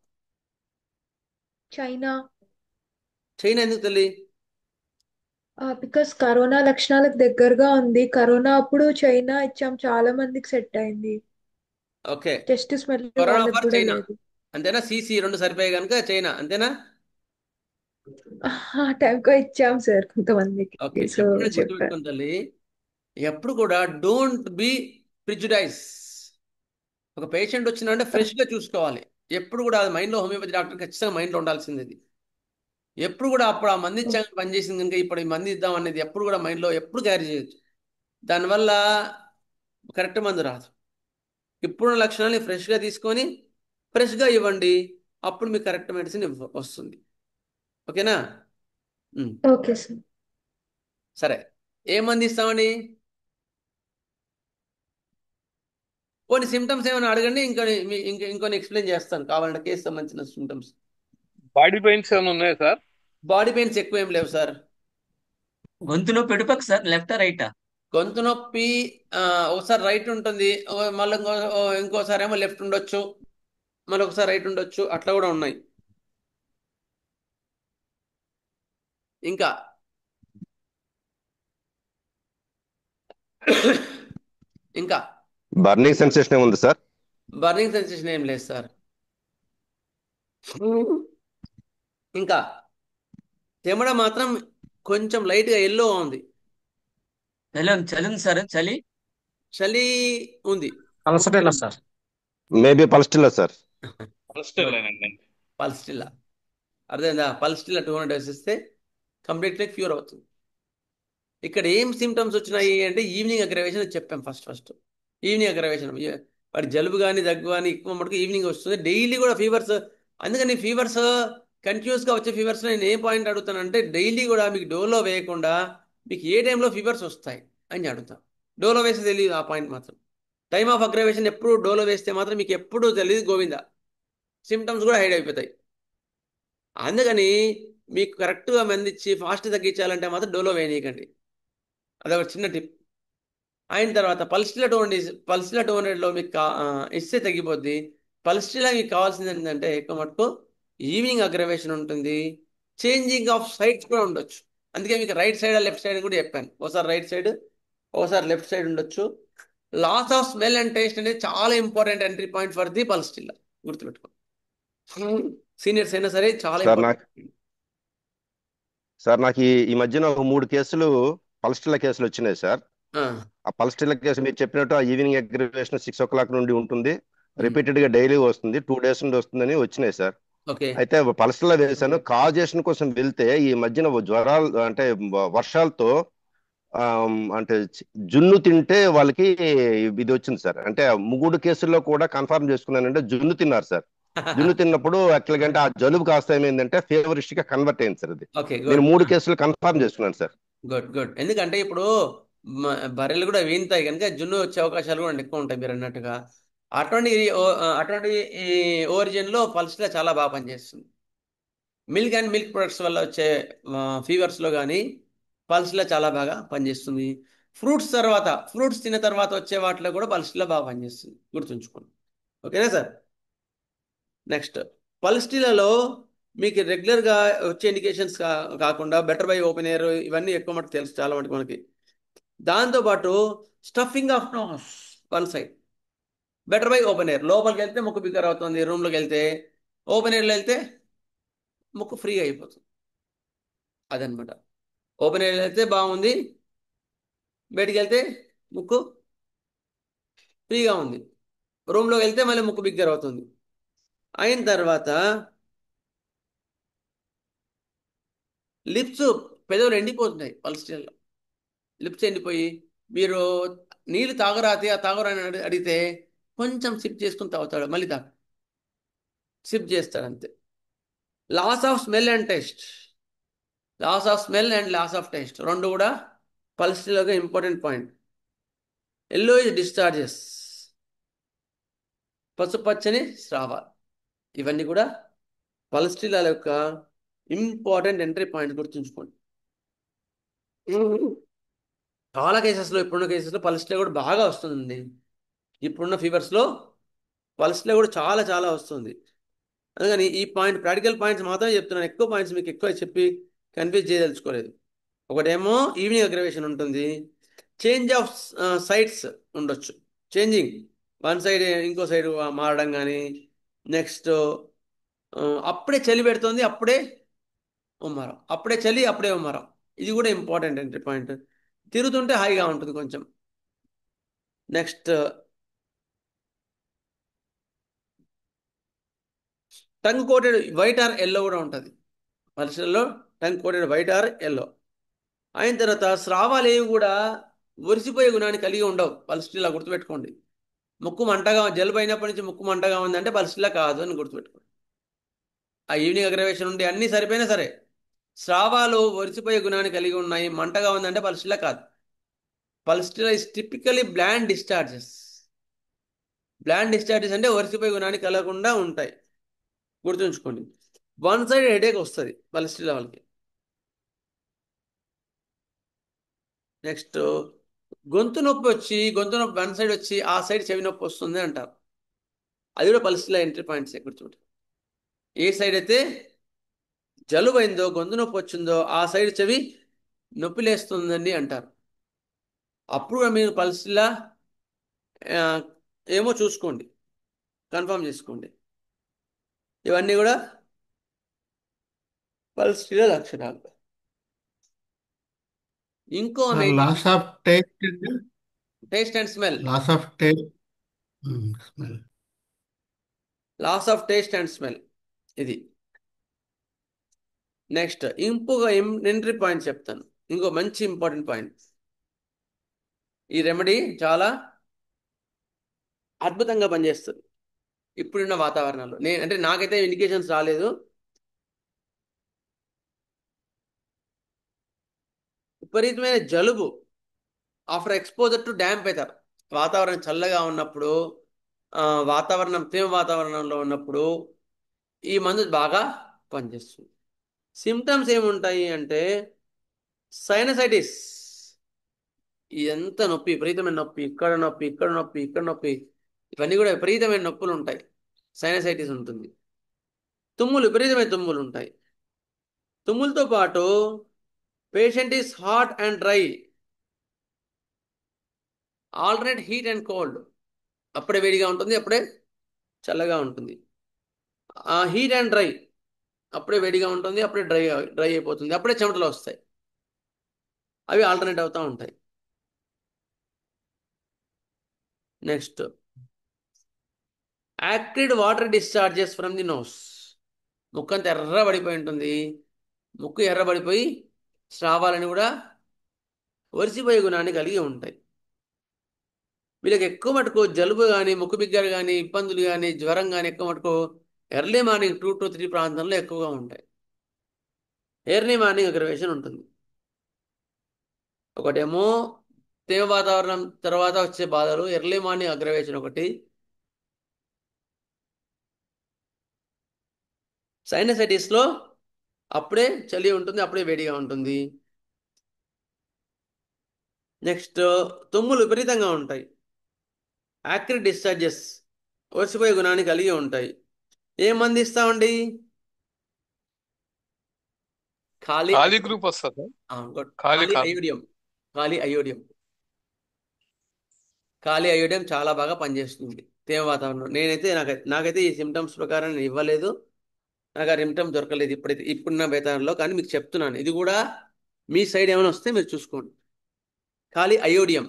చైనా. చైనా ఎందుకు తల్లి? బికాస్ కరోనా లక్షణాలకు దగ్గరగా ఉంది. కరోనా అప్పుడు చైనా ఇచ్చాం, చాలా మందికి సెట్ అయింది. ఓకే, టెస్ట్ స్మెల్ కరోనా వాళ్ళకి ఫర్ కూడా చైనా లేదు. అంతేనా? సిసి రెండు సరిపోయాయి కనుక చైనా అంతేనా? ఆ టైంకో ఇచ్చాం సార్ కొంతమందికి. ఓకే, సో చెప్పిన చెప్పారు. గుర్తుపెట్టుకుని తల్లి, ఎప్పుడు కూడా డోంట్ బి ప్రిజుడైజ్. ఒక పేషెంట్ వచ్చిందంటే ఫ్రెష్గా చూసుకోవాలి. ఎప్పుడు కూడా అది మైండ్లో, హోమియోపతి డాక్టర్ ఖచ్చితంగా మైండ్లో ఉండాల్సింది. అది ఎప్పుడు కూడా అప్పుడు ఆ మంది ఇచ్చాక పనిచేసింది కనుక ఇప్పుడు ఈ మంది ఇద్దాం అనేది ఎప్పుడు కూడా మైండ్లో ఎప్పుడు క్యారీ చేయొచ్చు. దానివల్ల కరెక్ట్ మందు రాదు. ఇప్పుడున్న లక్షణాన్ని ఫ్రెష్గా తీసుకొని ఫ్రెష్గా ఇవ్వండి, అప్పుడు మీకు కరెక్ట్ మెడిసిన్ వస్తుంది. ఓకేనా? Okay sir. సరే, ఏ మంది ఇస్తామండి? కొన్ని సిమ్టమ్స్ ఏమైనా అడగండి, ఇంకొన్ని ఎక్స్ప్లెయిన్ చేస్తాను కావాలంటే, కేసు సంబంధించిన సిమ్టమ్స్. బాడీ పెయిన్స్ ఏమైనా ఉన్నాయా సార్? బాడీ పెయిన్స్ ఎక్కువ ఏం లేవు సార్. గొంతు నొప్పి ఎటుపక్క సార్, లెఫ్టా రైటా? గొంతు నొప్పి ఒకసారి రైట్ ఉంటుంది, మళ్ళీ ఇంకోసారి ఏమో లెఫ్ట్ ఉండొచ్చు, మళ్ళీ ఒకసారి రైట్ ఉండొచ్చు, అట్లా కూడా ఉన్నాయి. ఇంకా ఇంకా బర్నింగ్ సెన్సేషన్ ఏముంది సార్? బర్నింగ్ సెన్సేషన్ ఏం లేదు సార్. ఇంకా చెమడ మాత్రం కొంచెం లైట్గా ఎల్లో ఉంది. చలి ఉంది సార్, చలి ఉంది. అలసటేలా sir? Maybe pulsatilla sir. Pulsatilla అర్థమైందా? పల్స్టిల్లా 200 వేసిస్తే కంప్లీట్లీ క్యూర్ అవుతుంది. ఇక్కడ ఏం సిమ్టమ్స్ వచ్చినాయి అంటే ఈవినింగ్ అగ్రవేషన్ చెప్పాం. ఫస్ట్ ఈవినింగ్ అగ్రవేషన్, వాడి జలుబు కానీ దగ్గు కానీ ఎక్కువ మటుకు ఈవినింగ్ వస్తుంది. డైలీ కూడా ఫీవర్స్. అందుకని ఫీవర్స్ కంటిన్యూస్గా వచ్చే ఫీవర్స్ నేను ఏ పాయింట్ అడుగుతానంటే, డైలీ కూడా మీకు డోలో వేయకుండా మీకు ఏ టైంలో ఫీవర్స్ వస్తాయి అని అడుగుతాను. డోలో వేస్తే తెలియదు ఆ పాయింట్ మాత్రం. టైమ్ ఆఫ్ అగ్రవేషన్ ఎప్పుడు డోలో వేస్తే మాత్రం మీకు ఎప్పుడు తెలియదు గోవిందా, సిమ్టమ్స్ కూడా హైడ్ అయిపోతాయి. అందుకని మీకు కరెక్ట్గా మందిచ్చి ఫాస్ట్ తగ్గించాలంటే మాత్రం డోలో వేయనీయకండి. అదొక చిన్న టిప్. అయిన తర్వాత పల్స్టిలా 200లో మీకు ఇస్తే తగ్గిపోద్ది. పల్స్టిలా మీకు కావాల్సింది ఏంటంటే ఎక్కువ మటుకు ఈవినింగ్ అగ్రవేషన్ ఉంటుంది, చేంజింగ్ ఆఫ్ సైడ్స్ కూడా ఉండొచ్చు. అందుకే మీకు రైట్ సైడ్ లెఫ్ట్ సైడ్ కూడా చెప్పాను. ఒకసారి రైట్ సైడ్, ఒకసారి లెఫ్ట్ సైడ్ ఉండొచ్చు. Loss of smell and taste అనేది చాలా important entry point for the pulsatilla, గుర్తుపెట్టుకో. సీనియర్స్ అయినా సరే చాలా సార్ నాకు ఇంపార్టెంట్. సార్ నాకు ఈ మధ్యన ఒక 3 కేసులు పల్స్టిల్ల కేసులు వచ్చినాయి సార్. ఆ పల్స్టిల్ల కేసు మీరు చెప్పినట్టు ఆ ఈవినింగ్ అగ్రివేషన్ 6 o'clock నుండి ఉంటుంది, రిపీటెడ్ గా డైలీ వస్తుంది, 2 days నుండి వస్తుందని వచ్చినాయి సార్. ఓకే. అయితే పల్స్టిల్ల వేసాను. కాజేషన్ కోసం వెళ్తే ఈ మధ్యన జ్వరాలు అంటే వర్షాలతో అంటే జున్ను తింటే వాళ్ళకి ఇది వచ్చింది సార్. అంటే 3 కేసుల్లో కూడా కన్ఫర్మ్ చేసుకున్నానంటే జున్ను తిన్నారు సార్. జున్ను తిన్నప్పుడు యాక్చువల్గా అంటే ఆ జలుబు కాస్త ఏమైందంటే ఫేవరిస్ట్ గా కన్వర్ట్ అయింది సార్. అది ఓకే, నేను గుడ్ 3 కేసులు కన్ఫర్మ్ చేసుకున్నాను సార్. Good good. ఎందుకంటే ఇప్పుడు బర్రెలు కూడా వీంతాయి కనుక జున్ను వచ్చే అవకాశాలు కూడా ఎక్కువ ఉంటాయి మీరు అన్నట్టుగా. అటువంటి అటువంటి ఈ ఓరిజిన్లో పల్స్లో చాలా బాగా పనిచేస్తుంది. మిల్క్ అండ్ మిల్క్ ప్రొడక్ట్స్ వల్ల వచ్చే ఫీవర్స్లో కానీ పల్స్లో చాలా బాగా పనిచేస్తుంది. ఫ్రూట్స్ తిన్న తర్వాత వచ్చే వాటిలో కూడా పల్స్లో బాగా పనిచేస్తుంది, గుర్తుంచుకోండి. ఓకేనా సార్? నెక్స్ట్, పల్స్టిలలో మీకు రెగ్యులర్గా వచ్చే ఇండికేషన్స్ కాకుండా బెటర్ బై ఓపెన్ ఎయిర్ ఇవన్నీ ఎక్కువ మటుకు తెలుసు చాలా మటుకు మనకి. దాంతోపాటు stuffing of nose one side, better by open air. లోపలికి వెళ్తే ముక్కు బిగ్గర్ అవుతుంది, రూమ్లోకి వెళ్తే. ఓపెన్ ఎయిర్లో వెళ్తే ముక్కు ఫ్రీగా అయిపోతుంది. అదనమాట. ఓపెన్ ఎయిర్లో వెళ్తే బాగుంది, బయటికి వెళ్తే ముక్కు ఫ్రీగా ఉంది, రూమ్లోకి వెళ్తే మళ్ళీ ముక్కు బిగ్గర్ అవుతుంది. అయిన తర్వాత లిప్స్, పెదవులు ఎండిపోతున్నాయి పల్స్టిల్లో. లిప్స్ ఎండిపోయి మీరు నీళ్ళు తాగరాతే ఆ తాగరాని అడిగితే కొంచెం సిప్ చేసుకుని తాగుతాడు, మళ్ళీ సిప్ చేస్తాడు అంతే. Loss of smell and taste, loss of smell and loss of taste రెండు కూడా పల్స్టిలోగా important point. Yellowish discharges, పసుపచ్చని స్రావాలు, ఇవన్నీ కూడా పల్స్టిలాల యొక్క ఇంపార్టెంట్ ఎంట్రీ పాయింట్, గుర్తుంచుకోండి. చాలా కేసెస్లో, ఇప్పుడున్న కేసెస్లో పల్స్లో కూడా బాగా వస్తుంది. ఇప్పుడున్న ఫీవర్స్లో పల్స్లో కూడా చాలా చాలా వస్తుంది. అందుకని ఈ పాయింట్, ప్రాక్టికల్ పాయింట్స్ మాత్రమే చెప్తున్నాను. ఎక్కువ పాయింట్స్ మీకు ఎక్కువ చెప్పి కన్ఫ్యూజ్ చేయదలుచుకోలేదు. ఒకటేమో ఈవినింగ్ అగ్రవేషన్ ఉంటుంది, చేంజ్ ఆఫ్ సైడ్స్ ఉండొచ్చు, చేంజింగ్ వన్ సైడ్ ఇంకో సైడ్ మారడం కానీ. నెక్స్ట్, అప్పుడే చలి పెడుతుంది, అప్పుడే ఉమ్మరం, అప్పుడే చలి అప్పుడే ఉమ్మరం, ఇది కూడా ఇంపార్టెంట్ ఎంట్రీ పాయింట్. తిరుగుతుంటే హాయిగా ఉంటుంది కొంచెం. Next, tongue coated white or yellow కూడా ఉంటుంది పల్స్లో. Tongue coated white or yellow. అయిన తర్వాత స్రావాలు ఏవి కూడా ఒరిసిపోయే గుణాన్ని కలిగి ఉండవు పల్స్టిల్లా, గుర్తుపెట్టుకోండి. ముక్కు మంటగా, జలుబు అయినప్పటి నుంచి ముక్కు మంటగా ఉందంటే పల్స్టిల్లా కాదు అని గుర్తుపెట్టుకోండి. ఆ ఈవినింగ్ అగ్రవేషన్ ఉండి అన్నీ సరిపోయినా సరే స్రావాలు ఒరిసిపోయే గుణాన్ని కలిగి ఉన్నాయి, మంటగా ఉందంటే పల్స్టిల్లా కాదు. Pulsatilla is typically bland discharges. Bland discharges అంటే ఒరిసిపోయే గుణాన్ని కలగకుండా ఉంటాయి, గుర్తుంచుకోండి. వన్ సైడ్ హెడేక్ వస్తుంది పల్స్టిల్లా వాళ్ళకి. నెక్స్ట్, గొంతు నొప్పి వన్ సైడ్ వచ్చి ఆ సైడ్ చెవి నొప్పి వస్తుంది అంటారు. అది కూడా పల్స్టిల్లా ఎంట్రీ పాయింట్స్, గుర్తుంటుంది. ఏ సైడ్ అయితే జలుబు అయిందో, గొంతు నొప్పి వచ్చిందో ఆ సైడ్ చెవి నొప్పి లేస్తుందండి అంటారు. అప్పుడు మీరు పల్స్టిల్లా ఏమో చూసుకోండి, కన్ఫర్మ్ చేసుకోండి. ఇవన్నీ కూడా పల్స్టిల్లా లక్షణాలు. ఇంకో loss of taste, taste and smell, loss of taste, smell, loss of taste and smell ఇది. నెక్స్ట్, ఇంకొక ఎంట్రీ పాయింట్ చెప్తాను, ఇంకో మంచి ఇంపార్టెంట్ పాయింట్. ఈ రెమెడీ చాలా అద్భుతంగా పనిచేస్తుంది ఇప్పుడున్న వాతావరణంలో. అంటే నాకైతే ఇండికేషన్స్ రాలేదు. విపరీతమైన జలుబు after exposure to damp weather, వాతావరణం చల్లగా ఉన్నప్పుడు, తేమ వాతావరణంలో ఉన్నప్పుడు ఈ మందు బాగా పనిచేస్తుంది. సిమ్టమ్స్ ఏముంటాయి అంటే సైనసైటిస్, ఇదంతా నొప్పి, విపరీతమైన నొప్పి, ఇక్కడ నొప్పి, ఇక్కడ నొప్పి, ఇక్కడ నొప్పి, ఇవన్నీ కూడా విపరీతమైన నొప్పులు ఉంటాయి. సైనసైటిస్ ఉంటుంది. తుమ్ములు, విపరీతమైన తుమ్ములు ఉంటాయి. తుమ్ములతో పాటు patient is hot and dry, alternate heat and cold. అప్పుడే వేడిగా ఉంటుంది, అప్పుడే చల్లగా ఉంటుంది. హీట్ అండ్ డ్రై, అప్పుడే వేడిగా ఉంటుంది, అప్పుడే డ్రై అయిపోతుంది, అప్పుడే చెమటలు వస్తాయి. అవి ఆల్టర్నేట్ అవుతూ ఉంటాయి. Next, acrid water discharges from the nose. ముక్కు అంతా ఎర్రబడిపోయి ఉంటుంది, ముక్కు ఎర్రబడిపోయి స్రావాలని కూడా ఒరిసిపోయే గుణాన్ని కలిగి ఉంటాయి. వీళ్ళకి ఎక్కువ మటుకు జలుబు కానీ, ముక్కు బిగ్గర కానీ, ఇబ్బందులు కానీ, జ్వరం కానీ ఎక్కువ మటుకు ఎర్లీ మార్నింగ్ 2 to 3 ప్రాంతంలో ఎక్కువగా ఉంటాయి. ఎర్లీ మార్నింగ్ అగ్రవేషన్ ఉంటుంది. ఒకటేమో తేమ వాతావరణం తర్వాత వచ్చే బాధలు, ఎర్లీ మార్నింగ్ అగ్రవేషన్ ఒకటి. సైనసైటిస్లో అప్పుడే చలి ఉంటుంది, అప్పుడే వేడిగా ఉంటుంది. నెక్స్ట్, తుమ్ములు విపరీతంగా ఉంటాయి. యాక్టివ్ డిశ్చార్జెస్ ఒరిసిపోయే గుణాన్ని కలిగి ఉంటాయి. ఏం మంది ఇస్తామండి? ఖాళీ ఖాళీ గ్రూప్ వస్తుంది. ఖాళీ ఖాళీ అయోడియం. ఖాళీ అయోడియం, ఖాళీ అయోడియం చాలా బాగా పనిచేస్తుంది తేమ వాతావరణం. నాకైతే ఈ సిమ్టమ్స్ ప్రకారం నేను ఇవ్వలేదు, నాకు ఆ సిమ్టమ్ దొరకలేదు ఇప్పుడున్న వేతనంలో. కానీ మీకు చెప్తున్నాను, ఇది కూడా మీ సైడ్ ఏమైనా వస్తే మీరు చూసుకోండి. ఖాళీ అయోడియం,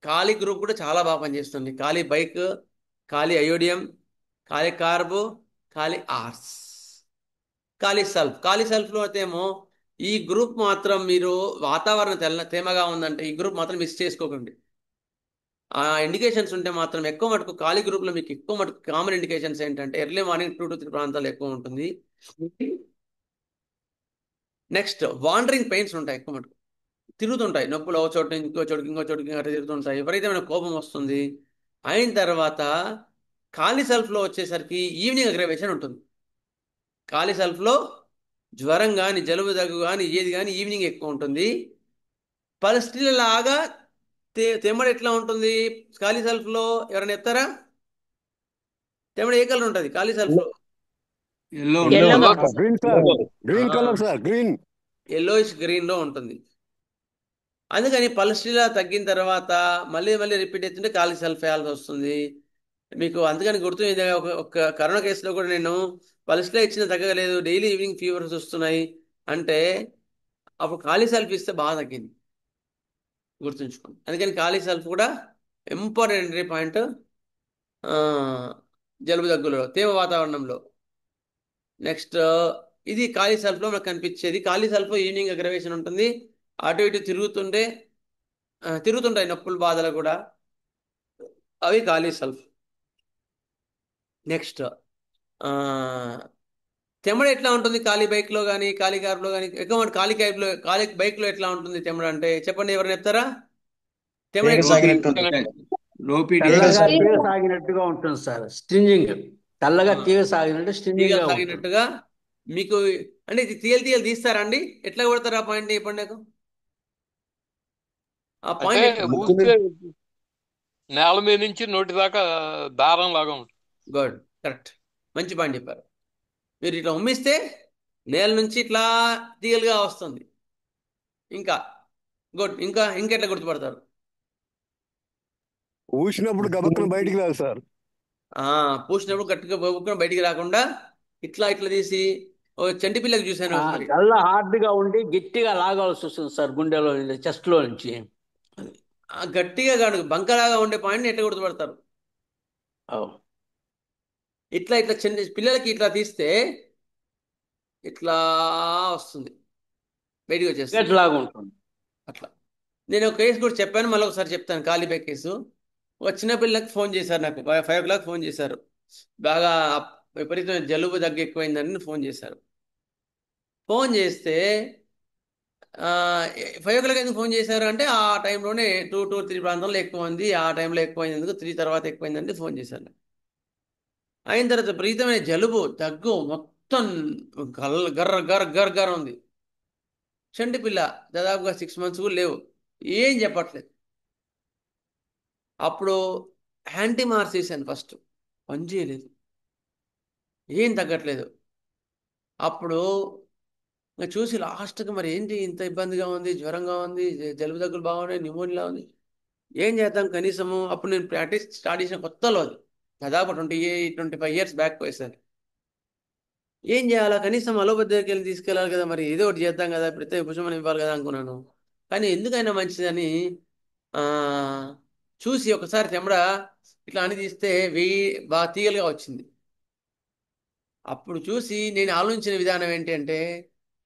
ఖాళీ గ్రూప్ కూడా చాలా బాగా పనిచేస్తుంది. ఖాళీ బైక్, ఖాళీ అయోడియం, ఖాళీ కార్బో, ఖాళీ ఆర్స్, ఖాళీ సల్ఫ్. ఖాళీ సల్ఫ్లో అయితే ఏమో ఈ గ్రూప్ మాత్రం మీరు వాతావరణం తేమగా ఉందంటే ఈ గ్రూప్ మాత్రం మిస్ చేసుకోకండి. ఆ ఇండికేషన్స్ ఉంటే మాత్రం ఎక్కువ మటుకు ఖాళీ గ్రూప్లో మీకు ఎక్కువ మటుకు కామన్ ఇండికేషన్స్ ఏంటంటే ఎర్లీ మార్నింగ్ 2 to 3 ప్రాంతాలు ఎక్కువ ఉంటుంది. నెక్స్ట్, వాండరింగ్ పెయిన్స్ ఉంటాయి, ఎక్కువ మటుకు తిరుగుతుంటాయి, నొప్పులు ఒక చోటు ఇంకో చోటుకి ఇంకో చోటుకి అట్లా తిరుగుతుంటాయి. విపరీతమైన కోపం వస్తుంది. అయిన తర్వాత ఖాళీ సెల్ఫ్లో వచ్చేసరికి ఈవినింగ్ అగ్రవేషన్ ఉంటుంది. ఖాళీ సెల్ఫ్లో జ్వరం కానీ, జలుబు దగ్గు కానీ, ఏది కానీ ఈవినింగ్ ఎక్కువ ఉంటుంది. పరిస్థితుల లాగా తెమ్మడి ఎట్లా ఉంటుంది ఖాళీ సెల్ఫ్లో? ఎవరైనా ఎత్తారా? తెమ్మడి ఏ కలర్ ఉంటుంది ఖాళీ సెల్ఫ్లో? ఎల్లోయిష్ గ్రీన్లో ఉంటుంది. అందుకని పల్స్టిలా తగ్గిన తర్వాత మళ్ళీ మళ్ళీ రిపీట్ అవుతుంటే ఖాళీ సెల్ఫ్ వేయాల్సి వస్తుంది మీకు. అందుకని గుర్తు, ఒక కరోనా కేసులో కూడా నేను పల్స్టిలా ఇచ్చిన తగ్గలేదు, డైలీ ఈవినింగ్ ఫీవర్స్ వస్తున్నాయి అంటే అప్పుడు ఖాళీ సెల్ఫ్ ఇస్తే బాగా తగ్గింది, గుర్తుంచుకోండి. అందుకని ఖాళీ సెల్ఫ్ కూడా ఇంపార్టెంట్ ఎంట్రీ పాయింట్ జలుబు దగ్గులో, తేమ వాతావరణంలో. నెక్స్ట్, ఇది ఖాళీ సెల్ఫ్లో మనకు కనిపించేది. ఖాళీ సెల్ఫ్లో ఈవినింగ్ అగ్రవేషన్ ఉంటుంది, అటు ఇటు తిరుగుతుంటాయి నొప్పులు బాధలు కూడా, అవి ఖాళీ సెల్ఫ్. నెక్స్ట్, తెమ్మడ ఎట్లా ఉంటుంది ఖాళీ బైక్లో కానీ, ఖాళీ కార్లో కానీ? ఎక్కువ ఖాళీ బైక్లో ఎట్లా ఉంటుంది తెమ్మడ అంటే చెప్పండి, ఎవరైనా చెప్తారా? తెమ్మడ సాగినట్టుగా ఉంటుంది సార్, స్ట్రింజింగ్. తెల్లగా తీగ సాగినట్టు స్ట్రింజింగ్ సాగినట్టుగా మీకు. అంటే ఇది తీయలు తీస్తారా అండి? ఎట్లా కొడతారు ఆ పాయింట్ చెప్పండి నాకు. ఆ పాయింట్ నేల మీద నుంచి నోటి దాకా దారం లాగా ఉంటుంది. గుడ్, కరెక్ట్, మంచి పాయింట్ చెప్పారు. మీరు ఇట్లా ఉమ్మిస్తే నేల నుంచి ఇట్లా తీగలుగా వస్తుంది. ఇంకా గుడ్, ఇంకా ఎట్లా గుర్తుపడతారు? ఊసినప్పుడు గబక్కున బయటికి రాదు సార్. పూసినప్పుడు గట్టిగా బయటికి రాకుండా ఇట్లా తీసి, చంటి పిల్లకి చూశాను. చాలా హార్డ్ గా ఉండి గట్టిగా లాగాల్సి వస్తుంది సార్, గుండెలో చెస్ట్ లో నుంచి. గట్టిగా కాదు, బంకలాగా ఉండే పాయింట్ ఎట్లా గుర్తుపడతారు? ఇట్లా చిన్న పిల్లలకి ఇట్లా తీస్తే ఇట్లా వస్తుంది, బయటికి వచ్చేస్తుంది లాగా ఉంటుంది. అట్లా నేను ఒక కేసు కూడా చెప్పాను, మళ్ళీ ఒకసారి చెప్తాను. ఖాళీ కేసు. ఒక చిన్న పిల్లకి ఫోన్ చేశారు, నాకు 5 o'clock ఫోన్ చేశారు. బాగా విపరీతమైన జలుబు దగ్గు ఎక్కువైందని ఫోన్ చేశారు. ఫోన్ చేస్తే 5 o'clock ఎందుకు ఫోన్ చేశారు అంటే ఆ టైంలోనే 2 to 3 ప్రాంతంలో ఎక్కువ ఉంది, ఆ టైంలో ఎక్కువైనందుకు 3 తర్వాత ఎక్కువైందని ఫోన్ చేశారు. అయిన తర్వాత విపరీతమైన జలుబు దగ్గు మొత్తం గర్ర ఉంది. చంటి పిల్ల, దాదాపుగా 6 months కూడా లేవు, ఏం చెప్పట్లేదు. అప్పుడు యాంటీమార్స్ చేశాను ఫస్ట్, పని చేయలేదు, ఏం తగ్గట్లేదు. అప్పుడు ఇంకా చూసి లాస్ట్కి మరి ఏంటి ఇంత ఇబ్బందిగా ఉంది, జ్వరంగా ఉంది, జలుబు దగ్గులు బాగున్నాయి, న్యూమోనియా ఉంది, ఏం చేద్దాం కనీసము. అప్పుడు నేను ప్రాక్టీస్ స్టార్ట్ చేసిన కొత్తలో, అది దాదాపు 25 years బ్యాక్ వేసాను. ఏం చేయాలా, కనీసం అలోపతి దగ్గరికి వెళ్ళి తీసుకెళ్ళాలి కదా, మరి ఏదో ఒకటి చేద్దాం కదా, ప్రత్యేక ఉపశమనం ఇవ్వాలి కదా అనుకున్నాను. కానీ ఎందుకైనా మంచిదని ఆ, చూసి ఒకసారి చెమడ ఇట్లా అని తీస్తే బాగా తీగలుగా వచ్చింది. అప్పుడు చూసి నేను ఆలోచించిన విధానం ఏంటి అంటే,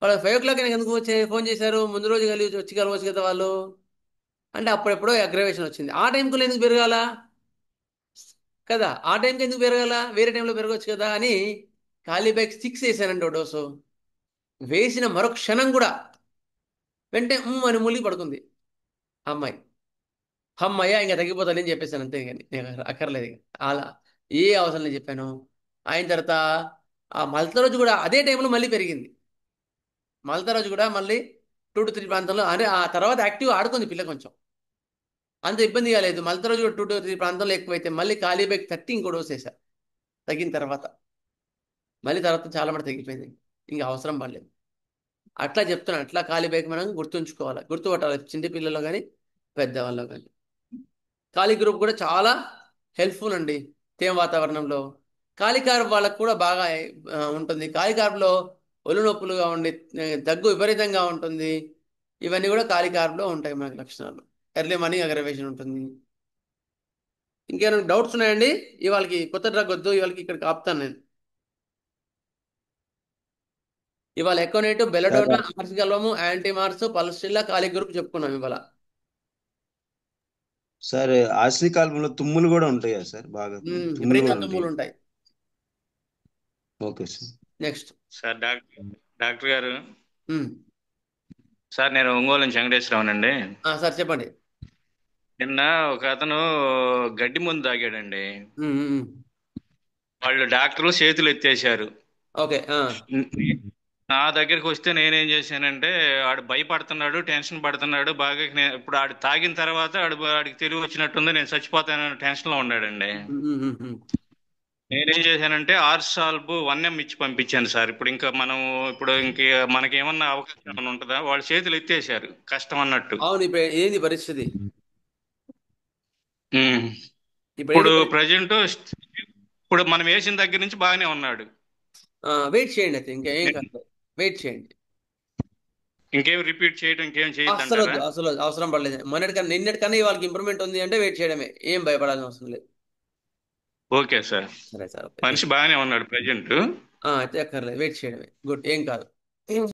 వాళ్ళు 5 o'clock ఎందుకు ఫోన్ చేశారు, ముందు రోజు కలిసి వచ్చి కలవచ్చు కదా వాళ్ళు అంటే, అప్పుడెప్పుడో అగ్రవేషన్ వచ్చింది. ఆ టైంకి ఎందుకు పెరగాల కదా, ఆ టైంకి ఎందుకు పెరగాల, వేరే టైంలో పెరగవచ్చు కదా అని ఖాళీ బైక్ 6 వేసానండి. ఓ డోసు వేసిన మరో క్షణం కూడా వెంటనే అని మూలిగి పడుకుంది అమ్మాయి. అమ్మయ్య ఇంకా తగ్గిపోతానని చెప్పేసాను, అంతే. కానీ నేను అక్కర్లేదు ఇక. అలా ఏ అవసరం లేదు చెప్పాను. అయిన తర్వాత ఆ మలత రోజు కూడా అదే టైంలో మళ్ళీ పెరిగింది. మలత రోజు కూడా మళ్ళీ 2 to 3 ప్రాంతంలో, అంటే ఆ తర్వాత యాక్టివ్ ఆడుకుంది పిల్ల, కొంచెం అంత ఇబ్బంది కాలేదు. మలత రోజు కూడా 2 to 3 ప్రాంతంలో ఎక్కువైతే మళ్ళీ ఖాళీ బైక్ 30 ఇంకో డోస్ వేసా. తగ్గిన తర్వాత మళ్ళీ తర్వాత చాలా మంది తగ్గిపోయింది, ఇంకా అవసరం పడలేదు. అట్లా చెప్తున్నాను. అట్లా ఖాళీ బైక్ మనం గుర్తుంచుకోవాలి, గుర్తుపట్టాలి, చిన్న పిల్లలు కానీ పెద్దవాళ్ళు కానీ. ఖాళీ గ్రూప్ కూడా చాలా హెల్ప్ఫుల్ అండి తేమ వాతావరణంలో. కాలికార్బ్ వాళ్ళకు కూడా బాగా ఉంటుంది. కాలికార్బ్లో ఒళ్ళు నొప్పులుగా ఉండి దగ్గు విపరీతంగా ఉంటుంది. ఇవన్నీ కూడా కాలికార్బ్లో ఉంటాయి మనకి లక్షణాలు. ఎర్లీ మార్నింగ్ అగ్రవేషన్ ఉంటుంది. ఇంకేమైనా డౌట్స్ ఉన్నాయండి? ఇవాళకి కొత్త డ్రగ్ వద్దు, ఇవాళకి ఇక్కడికి ఆపుతాను నేను. ఇవాళ ఎకోనేటివ్, బెలడోనా, ఆర్సిగల్వము, యాంటీమార్స్, పల్స్టిల్లా, ఖాళీ గ్రూప్ చెప్పుకున్నాం ఇవాళ. సార్ ఆశ్రీ కాలంలో తుమ్ములు కూడా ఉంటాయా సార్? బాగా తుమ్ములు విపరీత కూడా తుమ్ములు ఉంటాయి. ఉంటాయి. Okay sir. Next sir doctor గారు, సార్ నేను ఒంగోలు నుంచి వెంకటేశ్వరరావు అండి. సార్ చెప్పండి. నిన్న ఒక అతను గడ్డి మందు తాగాడండి. వాళ్ళు డాక్టర్లు చేతులు ఎత్తేసారు. ఓకే. నా దగ్గరికి వస్తే నేనేం చేశానంటే, ఆడు భయపడుతున్నాడు, టెన్షన్ పడుతున్నాడు బాగా. ఇప్పుడు ఆడు తాగిన తర్వాత ఆడికి తెలివి వచ్చినట్టుంది, నేను చచ్చిపోతానని టెన్షన్ లో ఉన్నాడండి. నేనేం చేశానంటే ఆర్సాల్బ్ 1M ఇచ్చి పంపించాను సార్. ఇప్పుడు ఇంకా మనకేమన్నా అవకాశం ఏమైనా ఉంటుందా? వాళ్ళ చేతులు ఎత్తేసారు, కష్టం అన్నట్టు. అవును. ఇప్పుడు ఏంది పరిస్థితి? ఇప్పుడు ప్రజెంట్ ఇప్పుడు మనం వేసిన దగ్గర నుంచి బాగానే ఉన్నాడు. వెయిట్ చేయండి, అయితే ఇంకేం కాదు, వెయిట్ చేయండి. ఇంకేం రిపీట్ చేయడం ఇంకేం అసలు చేయొద్దంటారా? అవసరం పడలేదు. నిన్నటికన్నా వాళ్ళకి ఇంప్రూవ్మెంట్ ఉంది అంటే వెయిట్ చేయడమే, ఏం భయపడాల్సిన అవసరం లేదు. Okay sir. సరే సార్, మనిషి బాగానే ఉన్నాడు ప్రజెంట్. అయితే అక్కర్లేదు, వెయిట్ చేయడమే. గుడ్, ఏం కాదు.